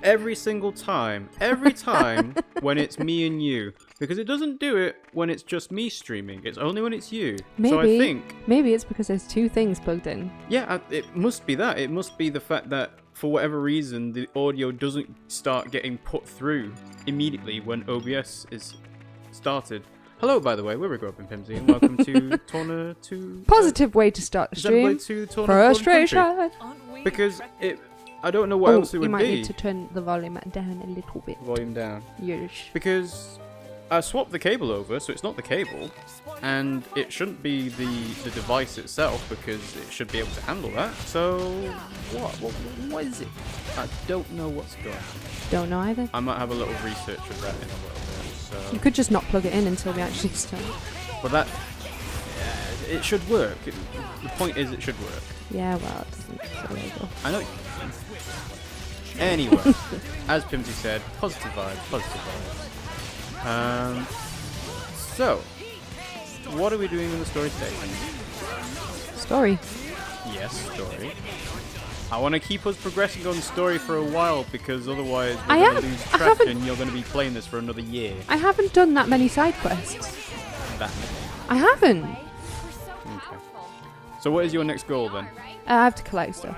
Every single time. Every time when it's me and you. Because it doesn't do it when it's just me streaming. It's only when it's you. Maybe, so I think... Maybe it's because there's two things plugged in. Yeah, it must be that. It must be the fact that, for whatever reason, the audio doesn't start getting put through immediately when OBS is started. Hello, by the way, we're RiggyRob and Pimmsy, and welcome to Torna to... Positive way to start the stream. Xenoblade 2 Torna Frustration. Because it... I don't know what else it would be. You might need to turn the volume down a little bit. Volume down. Yes. Because I swapped the cable over, so it's not the cable, and it shouldn't be the device itself, because it should be able to handle that. So, what is it? I don't know what's going on. Don't know either. I might have a little research of that in a little bit. So. You could just not plug it in until we actually start. But that... it should work. The point is it should work. Yeah, well, it doesn't. So there you go. I know... Anyway, as Pimmsy said, positive vibes, positive vibes. So, what are we doing in the story today? Story. Yes, story. I want to keep us progressing on story for a while because otherwise we're going to lose track and you're going to be playing this for another year. I haven't done that many side quests. That many? I haven't. Okay. So what is your next goal then? I have to collect stuff.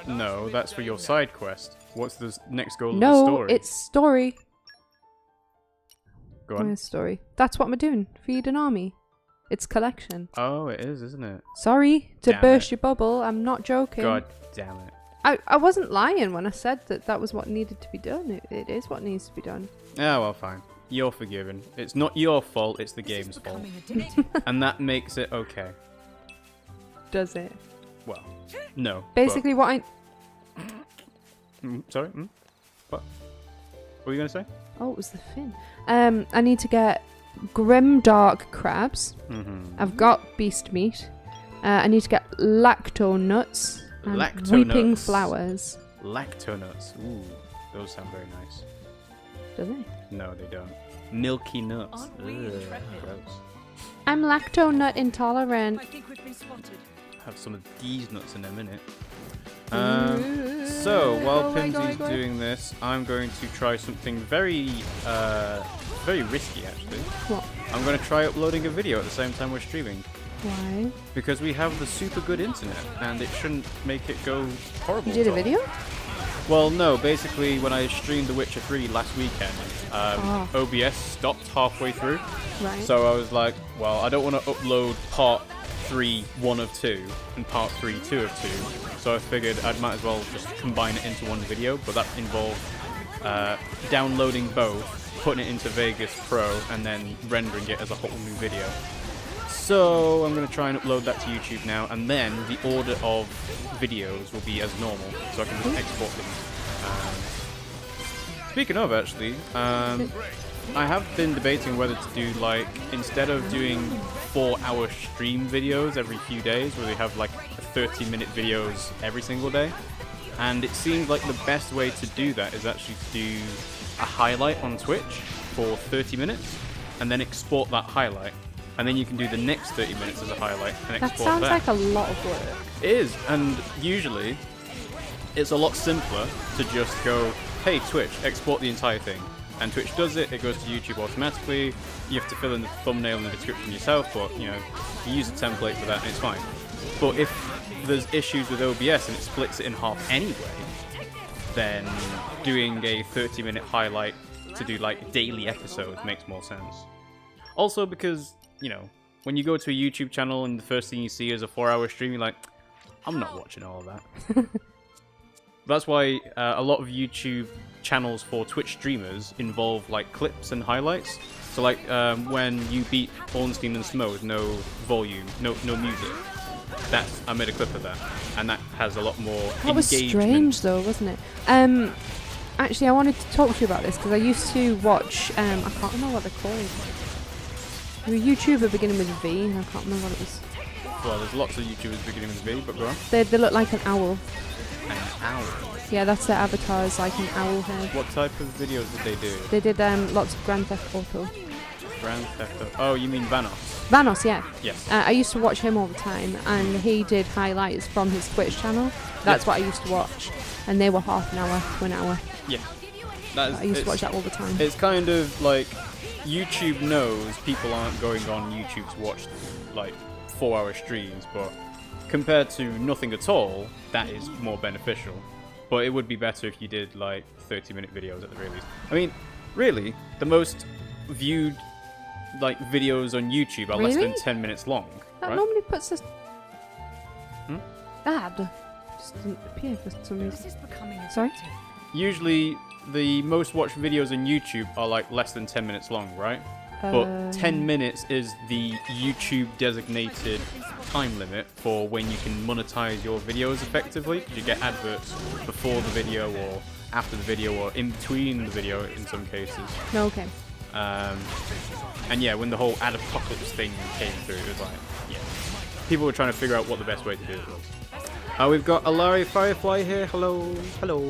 No, that's for your side quest. What's the next goal of the No, story? it's story. Go on. Where's story? That's what I'm doing. Feed an army. It's collection. Oh, it is, isn't it? Sorry to Damn burst it. your bubble. I'm not joking. God damn it. I wasn't lying when I said that was what needed to be done. It is what needs to be done. Oh, well, fine. You're forgiven. It's not your fault, it's the game's fault. And that makes it okay. Does it? Well, no. Basically what I... Sorry? What? What were you going to say? Oh, it was the fin. I need to get grim dark crabs. I've got beast meat. I need to get lacto nuts. And weeping flowers. Lacto nuts. Ooh, those sound very nice. Do they? No, they don't. Milky nuts. Ugh, gross. I'm lacto nut intolerant. I think we've been spotted. Have some of these nuts in a minute. So while Pimmsy's doing this, I'm going to try something very risky actually. What? I'm going to try uploading a video at the same time we're streaming. Why? Because we have the super good internet, and it shouldn't make it go horrible. You did a video? Well, no. Basically, when I streamed The Witcher 3 last weekend, OBS stopped halfway through. Right. So I was like, well, I don't want to upload part 3, 1 of 2, and part 3, 2 of 2. So I figured I might as well just combine it into one video, but that involved downloading both, putting it into Vegas Pro, and then rendering it as a whole new video. So I'm going to try and upload that to YouTube now, and then the order of videos will be as normal, so I can just export them. Speaking of, actually, I have been debating whether to do, like, instead of doing 4-hour stream videos every few days, where they have like 30-minute videos every single day, and it seems like the best way to do that is actually to do a highlight on Twitch for 30 minutes, and then export that highlight, and then you can do the next 30 minutes as a highlight and export that. Sounds like a lot of work. It is, and usually it's a lot simpler to just go, hey Twitch, export the entire thing. And Twitch does it, it goes to YouTube automatically. You have to fill in the thumbnail and the description yourself, but you know, you use a template for that and it's fine. But if there's issues with OBS and it splits it in half anyway, then doing a 30-minute highlight to do like daily episodes makes more sense. Also because, you know, when you go to a YouTube channel and the first thing you see is a 4-hour stream, you're like, I'm not watching all of that. That's why a lot of YouTube channels for Twitch streamers involve like clips and highlights. So like when you beat Ornstein and Smo with no volume, no music, I made a clip of that, and that has a lot more engagement. That was strange though, wasn't it? Actually, I wanted to talk to you about this because I used to watch. I can't remember what they're called. A YouTuber beginning with V. I can't remember what it was. Well, there's lots of YouTubers beginning with V, but go on. They look like an owl. An owl? Yeah, that's their avatar, is like an owl head. What type of videos did they do? They did lots of Grand Theft Auto. Grand Theft Auto. Oh, you mean Vanos? Vanos, yeah. Yes. I used to watch him all the time, and he did highlights from his Twitch channel. That's what I used to watch, and they were half an hour to an hour. Yeah. I used to watch that all the time. It's kind of like YouTube knows people aren't going on YouTube to watch like 4-hour streams, but compared to nothing at all, that is more beneficial. But it would be better if you did like 30-minute videos at the very least. I mean, really, the most viewed like videos on YouTube are less than 10 minutes long. That right? normally puts us. Ad just didn't appear for some reason. Sorry? Usually, the most watched videos on YouTube are like less than 10 minutes long, right? But 10 minutes is the YouTube designated time limit for when you can monetize your videos effectively. You get adverts before the video or after the video or in between the video in some cases. Okay. And yeah, when the whole ad apocalypse thing came through, it was like, yeah. People were trying to figure out what the best way to do it was. We've got Alari Firefly here. Hello. Hello.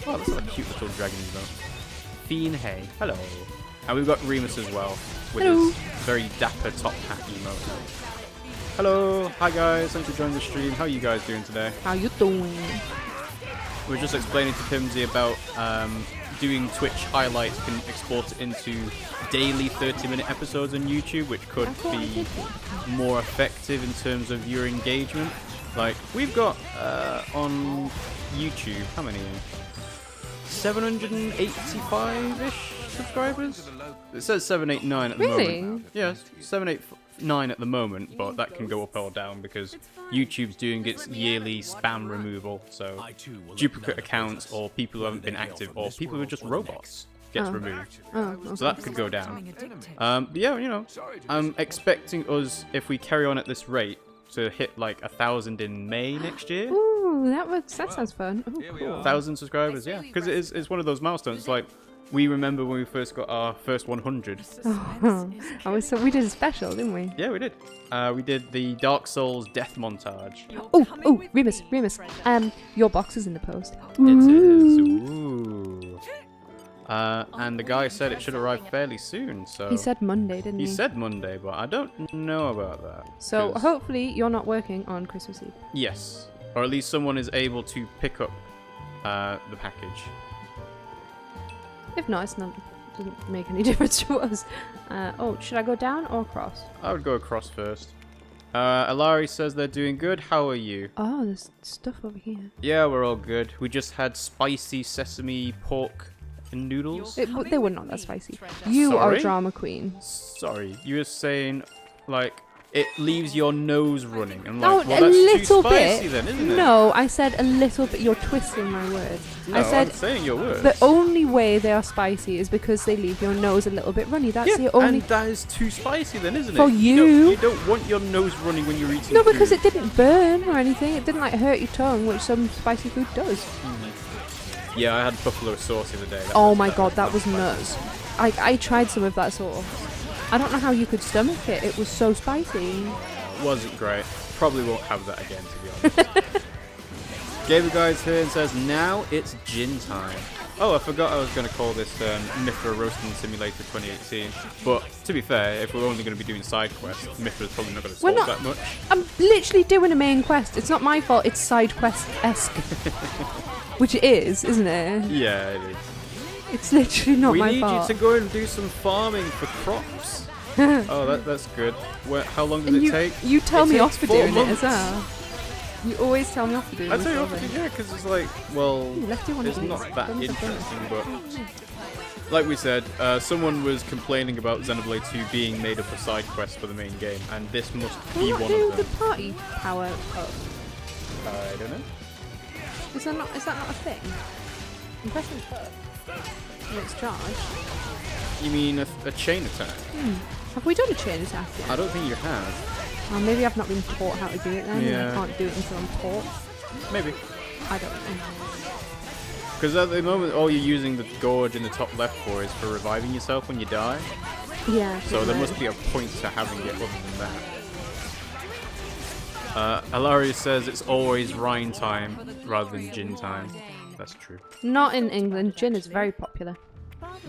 Oh, that's a cute little dragon emote. Fiend Hey. Hello. And we've got Remus as well, with his very dapper top hat emote. Hello. Hi guys. Thanks for joining the stream. How are you guys doing today? How you doing? We were just explaining to Pimmsy about doing Twitch highlights can export it into daily 30-minute episodes on YouTube, which could be more effective in terms of viewer engagement. Like, we've got on YouTube, how many? 785-ish subscribers? It says 789 at the moment. Yes, 789 at the moment, but that can go up or down because YouTube's doing its yearly spam removal. So duplicate accounts or people who haven't been active or people who are just robots gets removed. Okay. So that could go down. But yeah, you know, I'm expecting us, if we carry on at this rate, to hit like 1,000 in May next year. Ooh, that sounds fun. Ooh, cool. 1,000 subscribers, yeah. Because it's one of those milestones. It's like, we remember when we first got our first 100. So we did a special, didn't we? Yeah, we did. We did the Dark Souls death montage. Oh, Remus. Your box is in the post. It is. Ooh. And the guy said it should arrive fairly soon, so... He said Monday, didn't he? He said Monday, but I don't know about that. So hopefully you're not working on Christmas Eve. Yes. Or at least someone is able to pick up the package. If not, it doesn't make any difference to us. Should I go down or across? I would go across first. Alari says they're doing good. How are you? Oh, there's stuff over here. Yeah, we're all good. We just had spicy sesame pork and noodles. They were not that spicy. You are a drama queen. Sorry, you were saying, like, it leaves your nose running. I'm Oh, like, well, a that's little too spicy bit. then, isn't it? No, I said a little bit. You're twisting my words. No, I said I'm saying your words. the only way they are spicy is because they leave your nose a little bit runny. That's the only. And that is too spicy then, isn't it? For you. You don't want your nose running when you're eating No, because food. it didn't burn or anything. It didn't like hurt your tongue, which some spicy food does. Yeah, I had buffalo sauce the other day. Oh my god, that was nuts. I tried some of that sauce. I don't know how you could stomach it. It was so spicy. Wasn't great. Probably won't have that again, to be honest. Gamer Guys here and says, now it's gin time. Oh, I forgot I was going to call this Mithra Roasting Simulator 2018. But to be fair, if we're only going to be doing side quests, Mithra's probably not going to solve that much. I'm literally doing a main quest. It's not my fault. It's side quest-esque. Which it is, isn't it? Yeah, it is. It's literally not my fault. We need you to go and do some farming for crops. Oh, that's good. How long does it take? You tell me off for doing months. it as well. You always tell me off for doing it. I tell you off for doing it, because it's like, well, it's these. not that interesting, but like we said, someone was complaining about Xenoblade 2 being made up of side quests for the main game, and this must be one of them. the party power up? I don't know. Is that not a thing? I'm pressing up. And it's charged. You mean a chain attack? Have we done a chain attack yet? I don't think you have. Well, maybe I've not been taught how to do it then. Yeah. And I can't do it until I'm taught. Maybe. I don't know. Because at the moment, all you're using the gorge in the top left for is for reviving yourself when you die. Yeah. So there must be a point to having it other than that. Hilarious says it's always Rhine time rather than gin time. That's true. Not in England. Gin is very popular.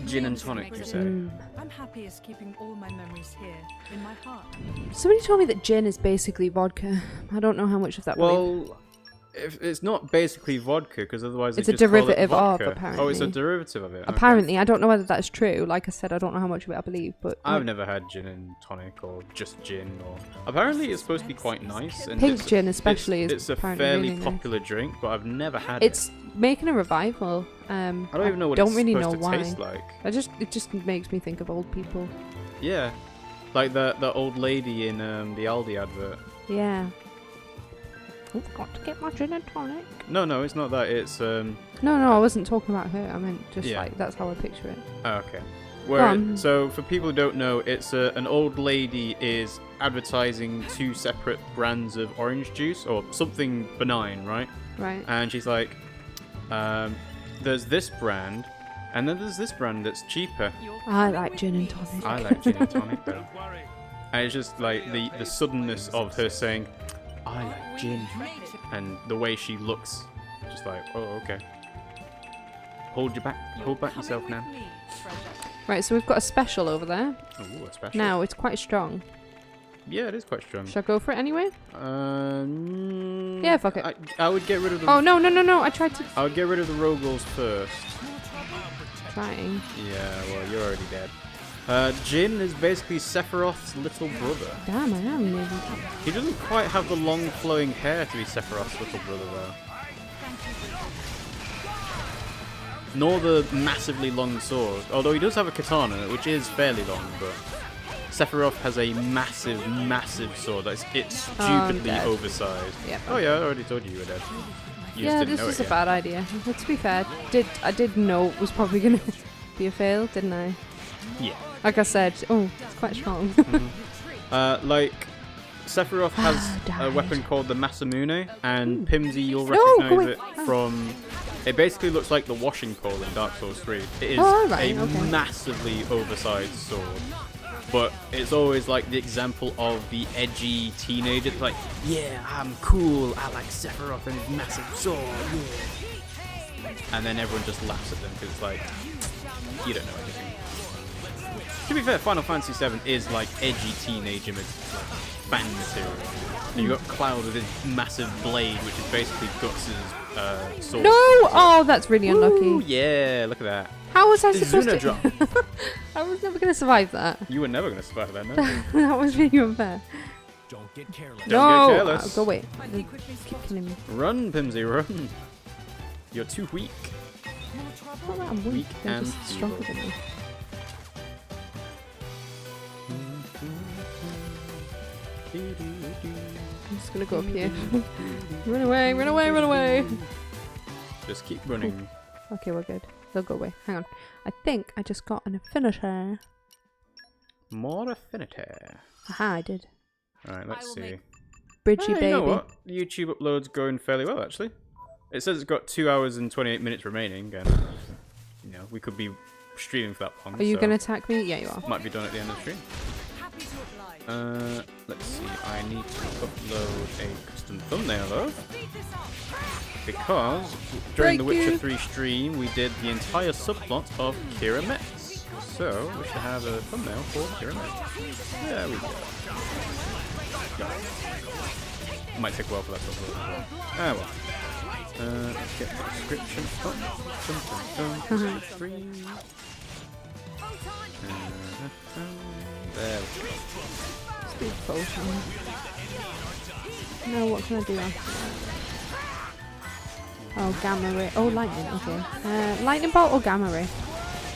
Gin and tonic, you say? I'm happiest keeping all my memories here in my heart. Somebody told me that gin is basically vodka. I don't know how much of that. Well, if it's not basically vodka, because otherwise it's they a just call it derivative of, vodka. apparently. Oh, it's a derivative of it. Apparently, I don't know whether that's true. Like I said, I don't know how much of it I believe, but I've never had gin and tonic or just gin. Or apparently, it's supposed to be quite nice. And pink gin, especially, it's a apparently fairly really popular drink, but I've never had It's making a revival. I don't even know what it's it's really supposed know to why. taste like. It just makes me think of old people. Yeah, like the old lady in the Aldi advert. Yeah. I've got to get my gin and tonic. No, it's not that. It's No, I wasn't talking about her. I meant just Yeah. like that's how I picture it. Oh, okay. So for people who don't know, it's an old lady is advertising two separate brands of orange juice or something benign, right? Right. And she's like, there's this brand, and then there's this brand that's cheaper. I like gin and tonic. I like gin and tonic though. And it's just like the suddenness of her saying, I like gin, and the way she looks, just like, oh, okay. Hold back yourself now. Right, so we've got a special over there. Ooh, a special. Now, it's quite strong. Yeah, it is quite strong. Should I go for it anyway? Yeah, fuck it. I would get rid of the... Oh, no, I tried to... I would get rid of the Rogals first. Trying. Yeah, well, you're already dead. Jin is basically Sephiroth's little brother. Damn, I am maybe. He doesn't quite have the long flowing hair to be Sephiroth's little brother, though. Nor the massively long sword. Although he does have a katana, which is fairly long, but... Sephiroth has a massive sword. It's stupidly oversized. Yep. Oh yeah, I already told you were dead. You just didn't this know was it a yet. bad idea. But to be fair, I did know it was probably going to be a fail, didn't I? Yeah. Like I said, it's quite strong. Like, Sephiroth has a died. weapon called the Masamune, and Pimmsy, you'll recognize it from... It basically looks like the washing pole in Dark Souls 3. It is a massively oversized sword. But it's always like the example of the edgy teenager. It's like, yeah, I'm cool. I like Sephiroth and his massive sword. Yeah. And then everyone just laughs at them because it's like, you don't know anything. To be fair, Final Fantasy VII is like edgy teenager like, fan material. And you got Cloud with his massive blade, which is basically Guts' sword. No! Oh, that's really unlucky. Ooh, yeah, look at that. How was I The supposed Xeno to... drop. I was never going to survive that. You were never going to survive that, no? That was really unfair. Don't get careless. Don't get careless. Go away. Keep killing me. Run, Pimmsy, run. You're too weak. It's not that I'm weak. They're and just stronger evil. than me. I'm just gonna go up here. Run away, run away, run away! Just keep running. Okay, we're good. They'll go away. Hang on. I think I just got an affinity. More affinity. Aha, I did. Alright, let's see. Bridgie baby. You know what? YouTube upload's going fairly well, actually. It says it's got 2 hours and 28 minutes remaining, and you know, we could be streaming for that long. Are you so gonna attack me? Yeah, you are. might be done at the end of the stream. Let's see. I need to upload a custom thumbnail though, because during the Witcher 3 stream we did the entire subplot of Kira Metz. So we should have a thumbnail for Kira Metz. There we go. It might take a while for that to upload. Ah well. Let's get the description up. Three. There we go. Speed potion. No, what can I do after that? Oh, gamma ray. Oh, lightning. Okay. Lightning bolt or gamma ray?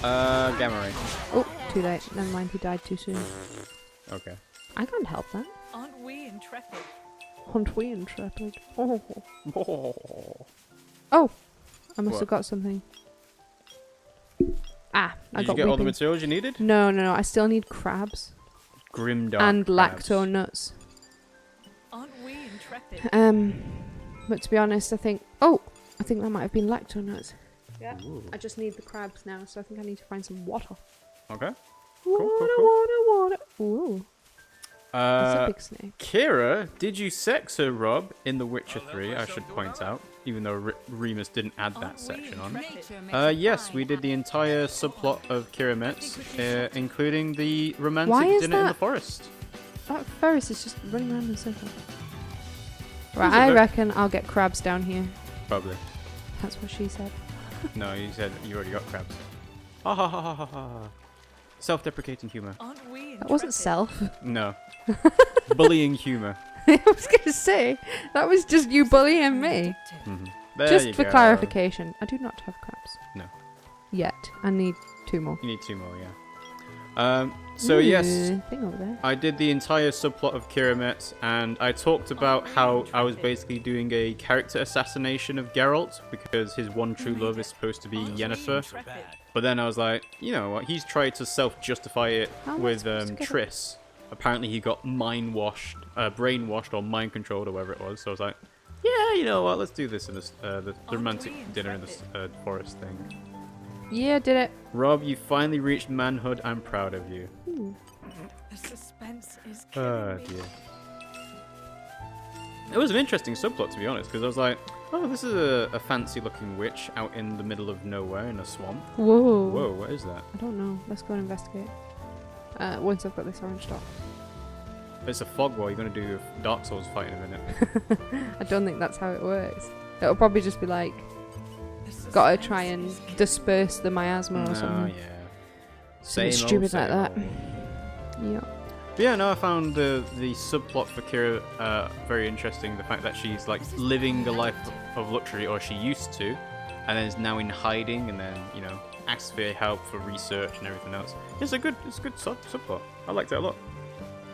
Gamma ray. Oh, too late. Never mind. He died too soon. Okay. I can't help that. Aren't we intrepid? Aren't we intrepid? Oh. Oh. Oh! I must What? have got something. Ah, I Did got you get all the weeping. materials you needed? No, no, no. I still need crabs. Grimdark And crabs. lacto nuts. Aren't we intrepid? But to be honest, I think... Oh! I think that might have been lacto nuts. Yeah. Ooh. I just need the crabs now, so I think I need to find some water. Okay. Water. Ooh. That's a big snake. Kira, did you sex her, Rob, in The Witcher 3, I should point out, even though Remus didn't add that section on. Yes, we did the entire subplot of Kira Metz, including the romantic dinner in the forest. That Ferris is just running around in a circle. Right, I reckon I'll get crabs down here. Probably. That's what she said. No, you said you already got crabs. Ha ha ha ha ha ha. Self-deprecating humor. Aren't we intrepid? That wasn't self. No. Bullying humor. I was going to say, that was just you bullying me. There Just you for go. clarification, I do not have crabs. No. Yet. I need 2 more. You need 2 more, yeah. So yes, Thing over there. I did the entire subplot of Kira Metz, and I talked about how I was basically doing a character assassination of Geralt, because his one true love is supposed to be Yennefer. But then I was like, you know what, he's tried to self-justify it with Triss. Apparently he got brainwashed or mind-controlled or whatever it was, so I was like, yeah, you know what, let's do this in this, the romantic dinner in the forest thing. Yeah, did it. Rob, you finally reached manhood. I'm proud of you. The suspense is Oh killing me. dear. It was an interesting subplot, to be honest, because I was like, oh, this is a fancy-looking witch out in the middle of nowhere in a swamp. Whoa. Whoa, what is that? I don't know. Let's go and investigate. Once I've got this orange dot. It's a fog wall. You're going to do a Dark Souls fight in a minute. I don't think that's how it works. It'll probably just be like, gotta try and disperse the miasma or something. yeah. Something Same stupid like old, that. same old. Yeah. But yeah, no, I found the subplot for Kira very interesting. The fact that she's like living a life of luxury, or she used to, and then is now in hiding, and then asks for help for research and everything else. It's a good subplot. I liked it a lot.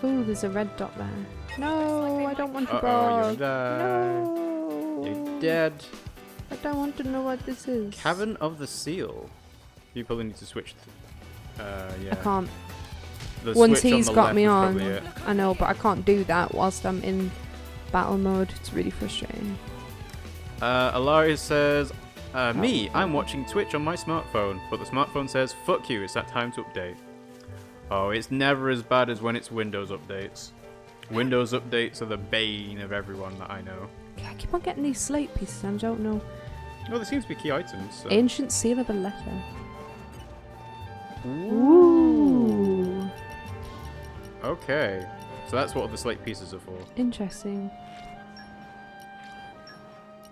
Oh, there's a red dot there. No, I don't want to Uh-oh, you're go. dead. No. You're dead. I don't want to know what this is. Cavern of the Seal. You probably need to switch. Yeah. I can't. The Once switch on he's the got left me is on, probably it. I know, but I can't do that whilst I'm in battle mode. It's really frustrating. Alaria says, me, I'm watching Twitch on my smartphone, but the smartphone says, fuck you, it's that time to update. Oh, it's never as bad as when it's Windows updates. Windows updates are the bane of everyone that I know. I keep on getting these slate pieces and I don't know. Well, there seems to be key items. So. Ancient seal of a letter. Ooh. Okay. So that's what the slate pieces are for. Interesting.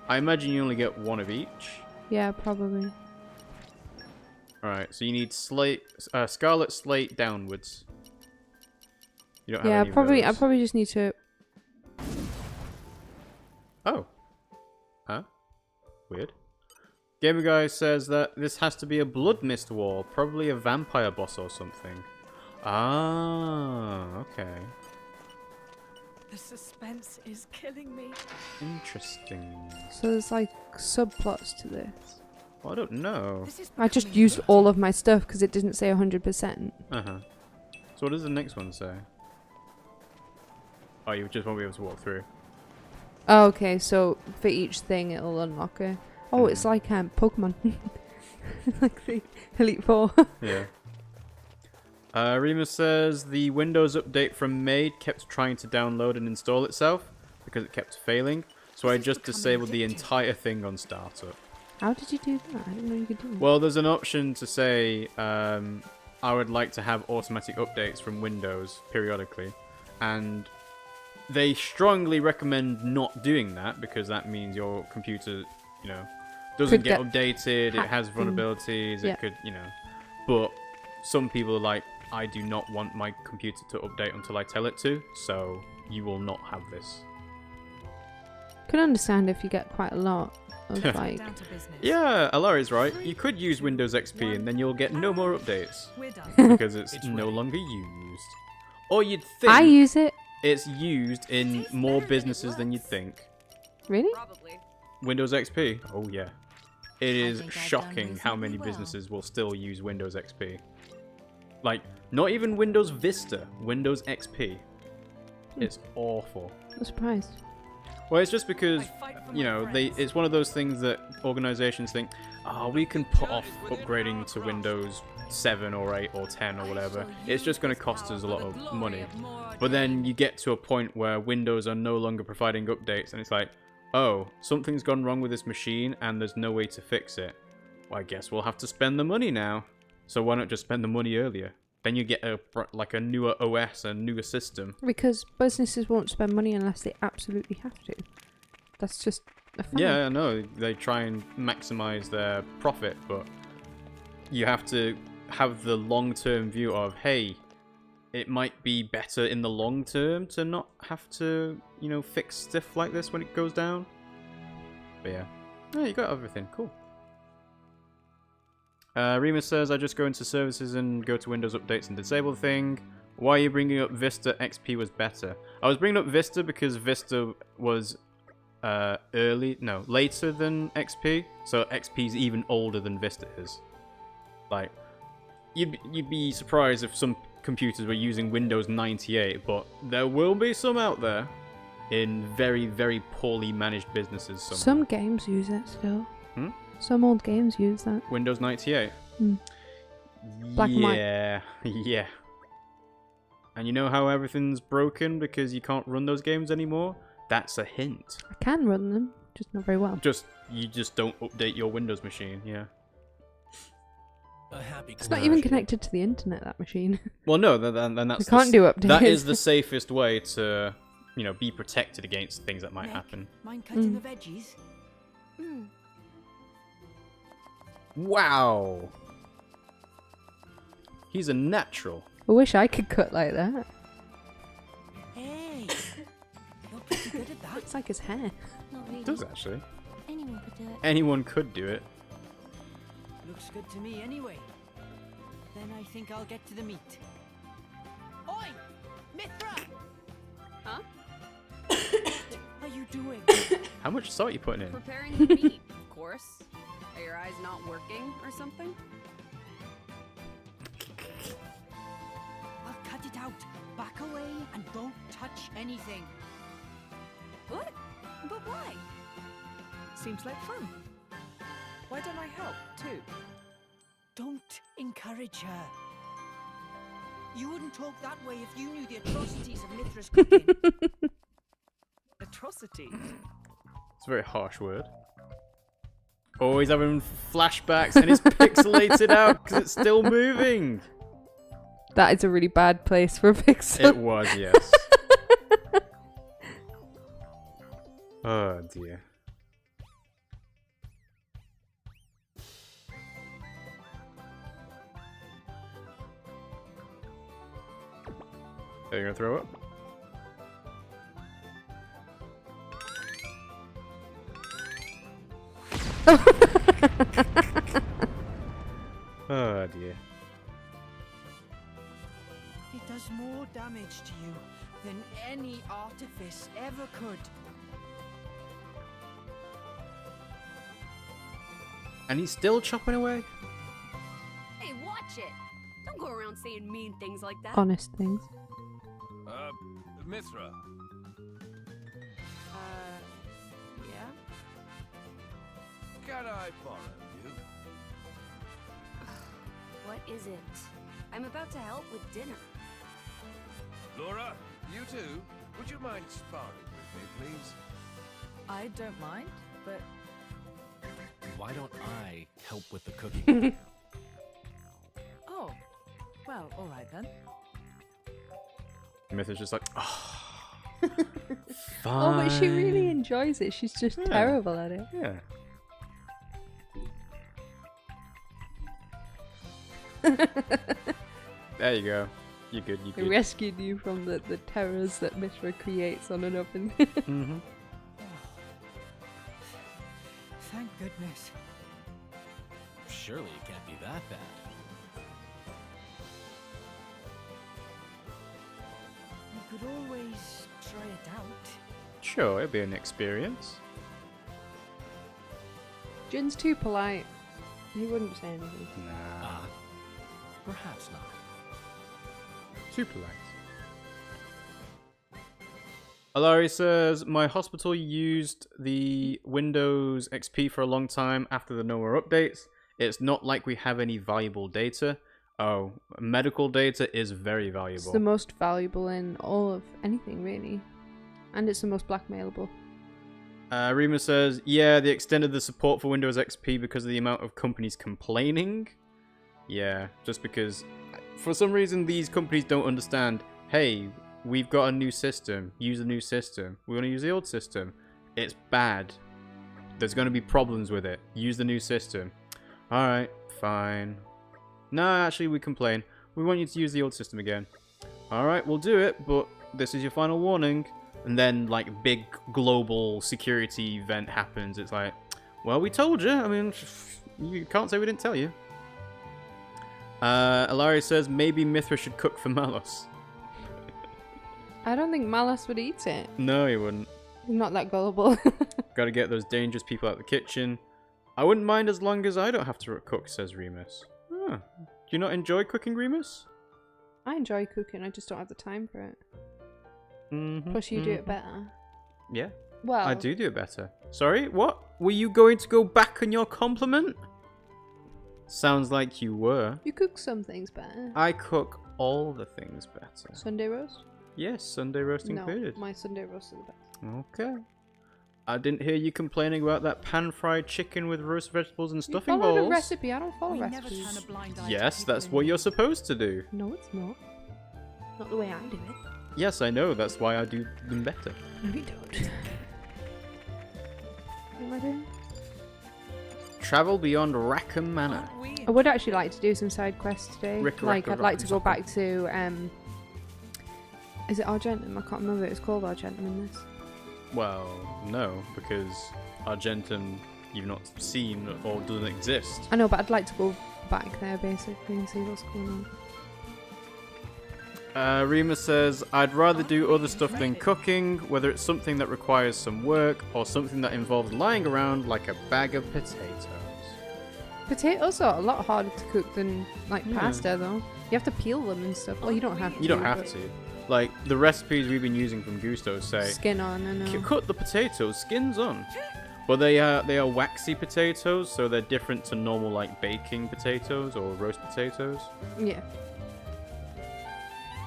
I imagine you only get one of each. Yeah, probably. Alright, so you need slate, scarlet slate downwards. You don't have Yeah, any probably. of I those. probably just need to. Oh. Huh? Weird. Gamer Guy says that this has to be a blood mist wall, probably a vampire boss or something. Ah, okay. The suspense is killing me. Interesting. So there's like subplots to this. Well, I don't know. I just used all of my stuff because it didn't say 100%. Uh-huh. So what does the next one say? Oh, you just won't be able to walk through. Oh, okay, so for each thing it'll unlock it. Oh, it's like Pokemon. Like the Elite Four. Yeah. Rima says the Windows update from May kept trying to download and install itself because it kept failing. So I just disabled the entire thing on startup. How did you do that? I didn't know you could do that. Well, there's an option to say I would like to have automatic updates from Windows periodically, and they strongly recommend not doing that because that means your computer, doesn't get updated. It has vulnerabilities. Yeah. It could, But some people are like, I do not want my computer to update until I tell it to, so you will not have this. Can understand if you get quite a lot of like. Down to business. Yeah, Alari's right. You could use Windows XP and then you'll get no more updates We're done. because it's no longer used. Or you'd think I use it. it's used in more businesses than you'd think. Really? Probably. Windows XP? Oh yeah. It is think I've done shocking how many reasonably well. businesses will still use Windows XP. Like, not even Windows Vista, Windows XP. It's awful. I'm surprised. Well, it's just because, it's one of those things that organizations think, we can put off upgrading to Windows 7 or 8 or 10 or whatever. It's just going to cost us a lot of money. But then you get to a point where Windows are no longer providing updates and it's like, oh, something's gone wrong with this machine and there's no way to fix it. Well, I guess we'll have to spend the money now. So why not just spend the money earlier? Then you get a newer OS, a newer system. Because businesses won't spend money unless they absolutely have to. That's just a fact. Yeah, I know. They try and maximize their profit, but you have to have the long-term view of, hey, it might be better in the long term to not have to, fix stuff like this when it goes down. But yeah. Oh, you got everything. Cool. Rima says, I just go into services and go to Windows updates and disable the thing. Why are you bringing up Vista? XP was better. I was bringing up Vista because Vista was later than XP. So XP is even older than Vista is. Like, you'd be surprised if some computers were using Windows 98, but there will be some out there in very, very poorly managed businesses somewhere. Some games use it still. Hmm? Some old games use that. Windows 98? Black and white. Yeah. And you know how everything's broken because you can't run those games anymore? That's a hint. I can run them, just not very well. You just don't update your Windows machine, yeah. It's not even connected to the internet, that machine. Well, no, then that's... You can't do updates. That is the safest way to, be protected against things that might happen. Mind cutting the veggies? Wow! He's a natural. I wish I could cut like that. Hey! You're pretty good at that. It's like his hair. Not really. It does, actually. Anyone could do it. Anyone could do it. Looks good to me anyway. Then I think I'll get to the meat. Oi! Mithra! Huh? What are you doing? How much salt are you putting in? Preparing the meat, of course. Are your eyes not working or something? I'll cut it out. Back away and don't touch anything. What? But why? Seems like fun. Why don't I help, too? Don't encourage her. You wouldn't talk that way if you knew the atrocities of Mithra's cooking. Atrocities? It's a very harsh word. Oh, he's having flashbacks and it's pixelated out because it's still moving. That is a really bad place for a pixel. It was, yes. Oh, dear. Are you going to throw up? Oh dear. It does more damage to you than any artifice ever could. And he's still chopping away? Hey, watch it! Don't go around saying mean things like that. Honest things. Mithra. Yeah? Can I borrow you? What is it? I'm about to help with dinner. Laura, you too? Would you mind sparring with me, please? I don't mind, but Why don't I help with the cooking? oh, well, all right then. Myth is just like, oh, fine. Oh, but she really enjoys it. She's just terrible at it. Yeah. There you go. You're good, you're It good. rescued you from the terrors that Mithra creates on an oven. Mm-hmm. Thank goodness. Surely it can't be that bad. You could always try it out. Sure, it'll be an experience. Jin's too polite. He wouldn't say anything. Nah. Perhaps not. Too polite. Alari says, my hospital used the Windows XP for a long time after the no more updates. It's not like we have any valuable data. Oh, medical data is very It's valuable. the most valuable in all of anything, really. And it's the most blackmailable. Rima says, yeah, they extended the support for Windows XP because of the amount of companies complaining. Yeah, just because for some reason these companies don't understand, hey, we've got a new system, use the new system. We're going to use the old system. It's bad. There's going to be problems with it. Use the new system. Alright, fine. No, actually we complain. We want you to use the old system again. Alright, we'll do it, but this is your final warning. And then, like, big global security event happens. It's like, well, we told you. I mean, you can't say we didn't tell you. Alari says, maybe Mithra should cook for Malos. I don't think Malas would eat it. No, he wouldn't. He's not that gullible. Gotta get those dangerous people out of the kitchen. I wouldn't mind as long as I don't have to cook, says Remus. Huh. Do you not enjoy cooking, Remus? I enjoy cooking, I just don't have the time for it. Mm-hmm, Plus, you do it better. Yeah, Well, I do it better. Sorry, what? Were you going to go back on your compliment? Sounds like you were. You cook some things better. I cook all the things better. Sunday roast? Yes, Sunday roast No, included. my Sunday roast is the best. Okay. I didn't hear you complaining about that pan-fried chicken with roast vegetables and You stuffing followed a balls. recipe. I don't follow We never recipes. turn a blind eye to Yes, people that's in what you're need. supposed to do. No, it's not. Not the way I do it. Yes, I know. That's why I do them better. No, you don't. What am I doing? Travel beyond Rackham Manor. Aren't we? I would actually like to do some side quests today. Rick, Like, Rick, I'd like to go Rick, back to, is it Argentum? I can't remember. It's called Argentum in this. Well, no, because Argentum you've not seen or doesn't exist. I know, but I'd like to go back there basically and see what's going on. Rima says, I'd rather do other stuff than cooking, whether it's something that requires some work or something that involves lying around like a bag of potatoes. Potatoes are a lot harder to cook than like Yeah. pasta, though. You have to peel them and stuff. Well, you don't have to. You don't have but to. Like, the recipes we've been using from Gusto say, Skin on, I know. cut the potatoes, skins on. But they are waxy potatoes, so they're different to normal, like, baking potatoes or roast potatoes. Yeah.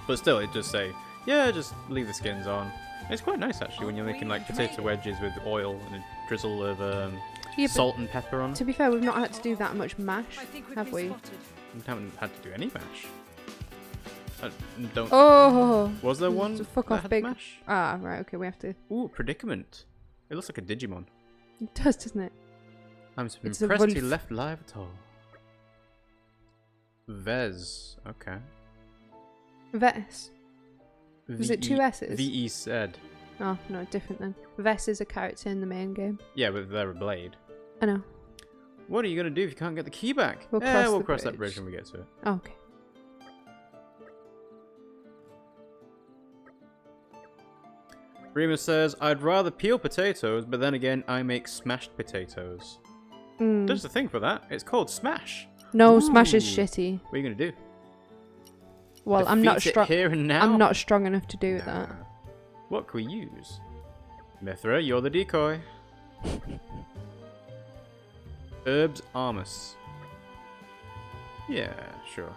But still, it does say, yeah, just leave the skins on. It's quite nice, actually, when you're making, like, potato wedges with oil and a drizzle of Yeah, but salt and pepper on. to be fair, we've not had to do that much mash, I think we've have been we? spotted. We haven't had to do any mash. Don't. Oh! Was there one It's a fuck that off had big. mash? Ah, right, okay, we have to. Ooh, predicament. It looks like a Digimon. It does, doesn't it? I'm It's a impressed he wolf. left live at all. Vez. Okay. Vess. Was it two S's? VE said. Oh, no, different then. Vess is a character in the main game. Yeah, but they're a blade. I know. What are you going to do if you can't get the key back? We'll Yeah, cross we'll the cross that bridge. bridge when we get to it. Oh, okay. Rima says, I'd rather peel potatoes, but then again, I make smashed potatoes. There's a thing for that. It's called smash. No, smash is shitty. What are you going to do? Well, I'm not strong. Here and now? I'm not strong enough to do that. What can we use? Mithra, you're the decoy. Herbs Armus. Yeah, sure.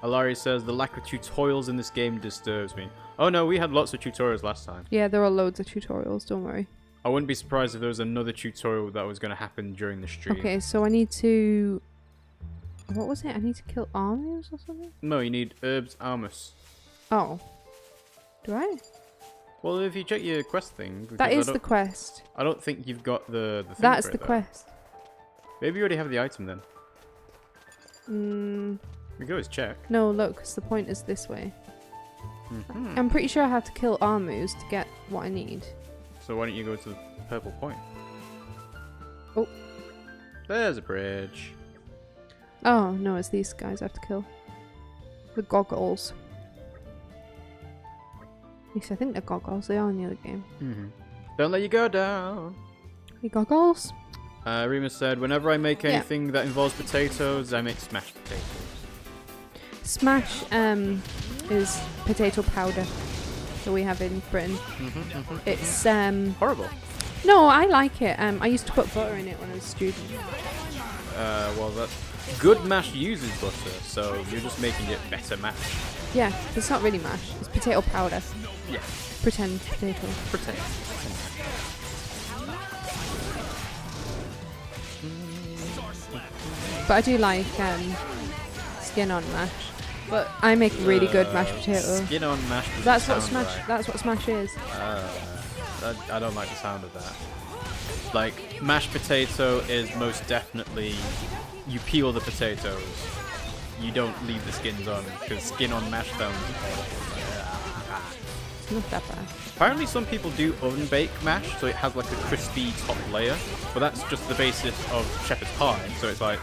Alari says, the lack of tutorials in this game disturbs me. Oh no, we had lots of tutorials last time. Yeah, there are loads of tutorials, don't worry. I wouldn't be surprised if there was another tutorial that was going to happen during the stream. Okay, so I need to... What was it? I need to kill armies or something? No, you need Herbs Armus. Oh. Do I? Well, if you check your quest thing... That is the quest. I don't think you've got the thing That's for the it, quest. Maybe you already have the item then. Mm. We can always check. No, look, 'cause the point is this way. I'm pretty sure I have to kill Armus to get what I need. So why don't you go to the purple point? Oh. There's a bridge. Oh, no, it's these guys I have to kill. The goggles. At least I think they're goggles. They are in the other game. Don't let you go down. The goggles? Remus said, whenever I make anything that involves potatoes, I make smashed potatoes. Smash is potato powder that we have in Britain. It's horrible. No, I like it. I used to put butter in it when I was a student. Well, that good mash uses butter, so you're just making it better mash. Yeah, it's not really mash. It's potato powder. Yeah. Pretend potato. Pretend. But I do like skin on mash. But I make really good mashed potato. Skin on mash. That's what smash. Right. That's what smash is. I don't like the sound of that. Like mashed potato is most definitely you peel the potatoes. You don't leave the skins on because skin on mash sounds awful. It's not that bad. Apparently, some people do oven bake mash, so it has like a crispy top layer. But that's just the basis of shepherd's pie. So it's like,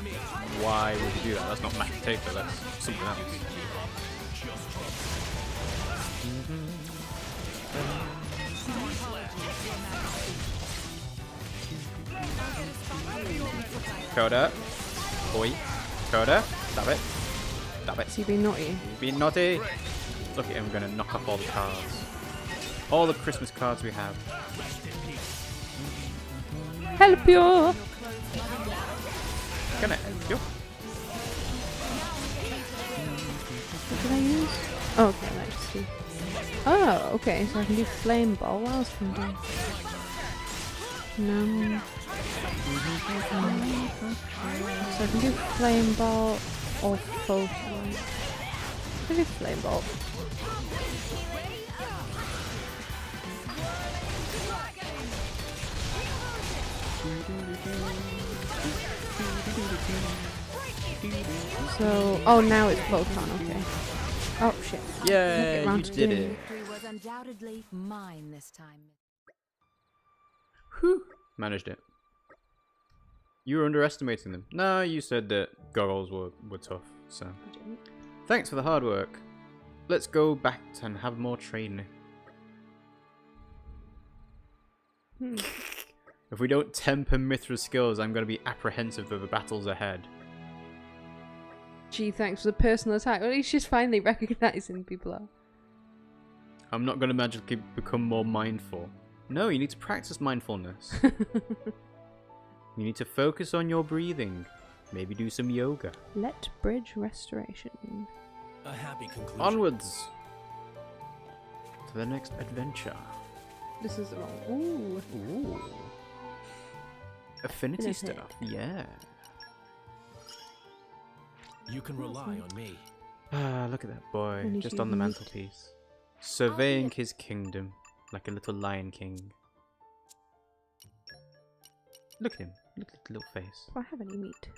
why would you do that? That's not mashed potato. That's something else. Coda. Boy. Coda. Stop it. Stop it. So you being naughty? You being naughty. Look at him, gonna knock off all the cards. All the Christmas cards we have. Help you! Gonna help you. What did I use? Oh, okay, let's see. Oh, okay, so I can do flame ball. What else can I do? No. So I can do flame ball or photon. I can do flame ball. So, oh, now it's photon. Okay. Oh shit. Yeah, you did it. Victory was undoubtedly mine this time. Whew. Managed it. You were underestimating them. No, you said that goggles were tough, so. Thanks for the hard work. Let's go back and have more training. If we don't temper Mithra's skills, I'm going to be apprehensive of the battles ahead. Gee, thanks for the personal attack. Well, he's just finally recognizing people are. I'm not going to magically become more mindful. No, you need to practice mindfulness. You need to focus on your breathing. Maybe do some yoga. Let bridge restoration. A happy conclusion. Onwards to the next adventure. This is the wrong. Ooh. Ooh. Affinity stuff. Yeah. You can rely on me. Ah, look at that boy, Only just do on the meat. mantelpiece, surveying his kingdom like a little lion king. Look at him. Look at his little face. Do I have any meat?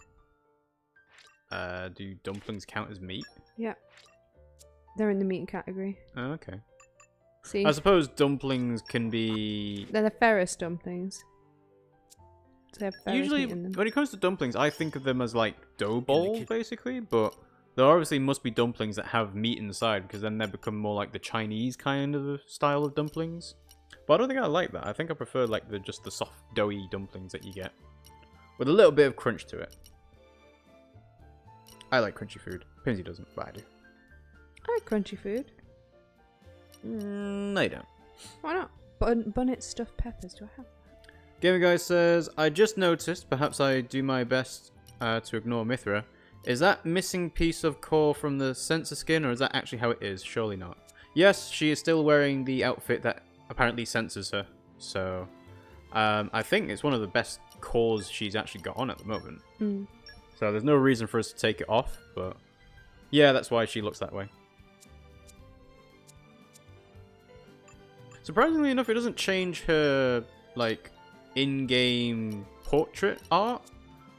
Do dumplings count as meat? Yeah. They're in the meat category. Oh, okay. See? I suppose dumplings can be... They're the Ferris dumplings. So they have Ferris Usually, meat in them. when it comes to dumplings, I think of them as like dough balls, basically, but There obviously must be dumplings that have meat inside, because then they become more like the Chinese kind of style of dumplings. But I don't think I like that. I think I prefer like just the soft, doughy dumplings that you get, with a little bit of crunch to it. I like crunchy food. Pimmsy doesn't, but I do. I like crunchy food. No, you don't. Why not? Bunnet stuffed peppers. Do I have that? Gamer Guy says, I just noticed, perhaps I do my best to ignore Mithra. Is that missing piece of core from the sensor skin, or is that actually how it is? Surely not. Yes, she is still wearing the outfit that apparently censors her. So, I think it's one of the best cores she's actually got on at the moment. Mm. So there's no reason for us to take it off, but yeah, that's why she looks that way. Surprisingly enough, it doesn't change her, like, in-game portrait art,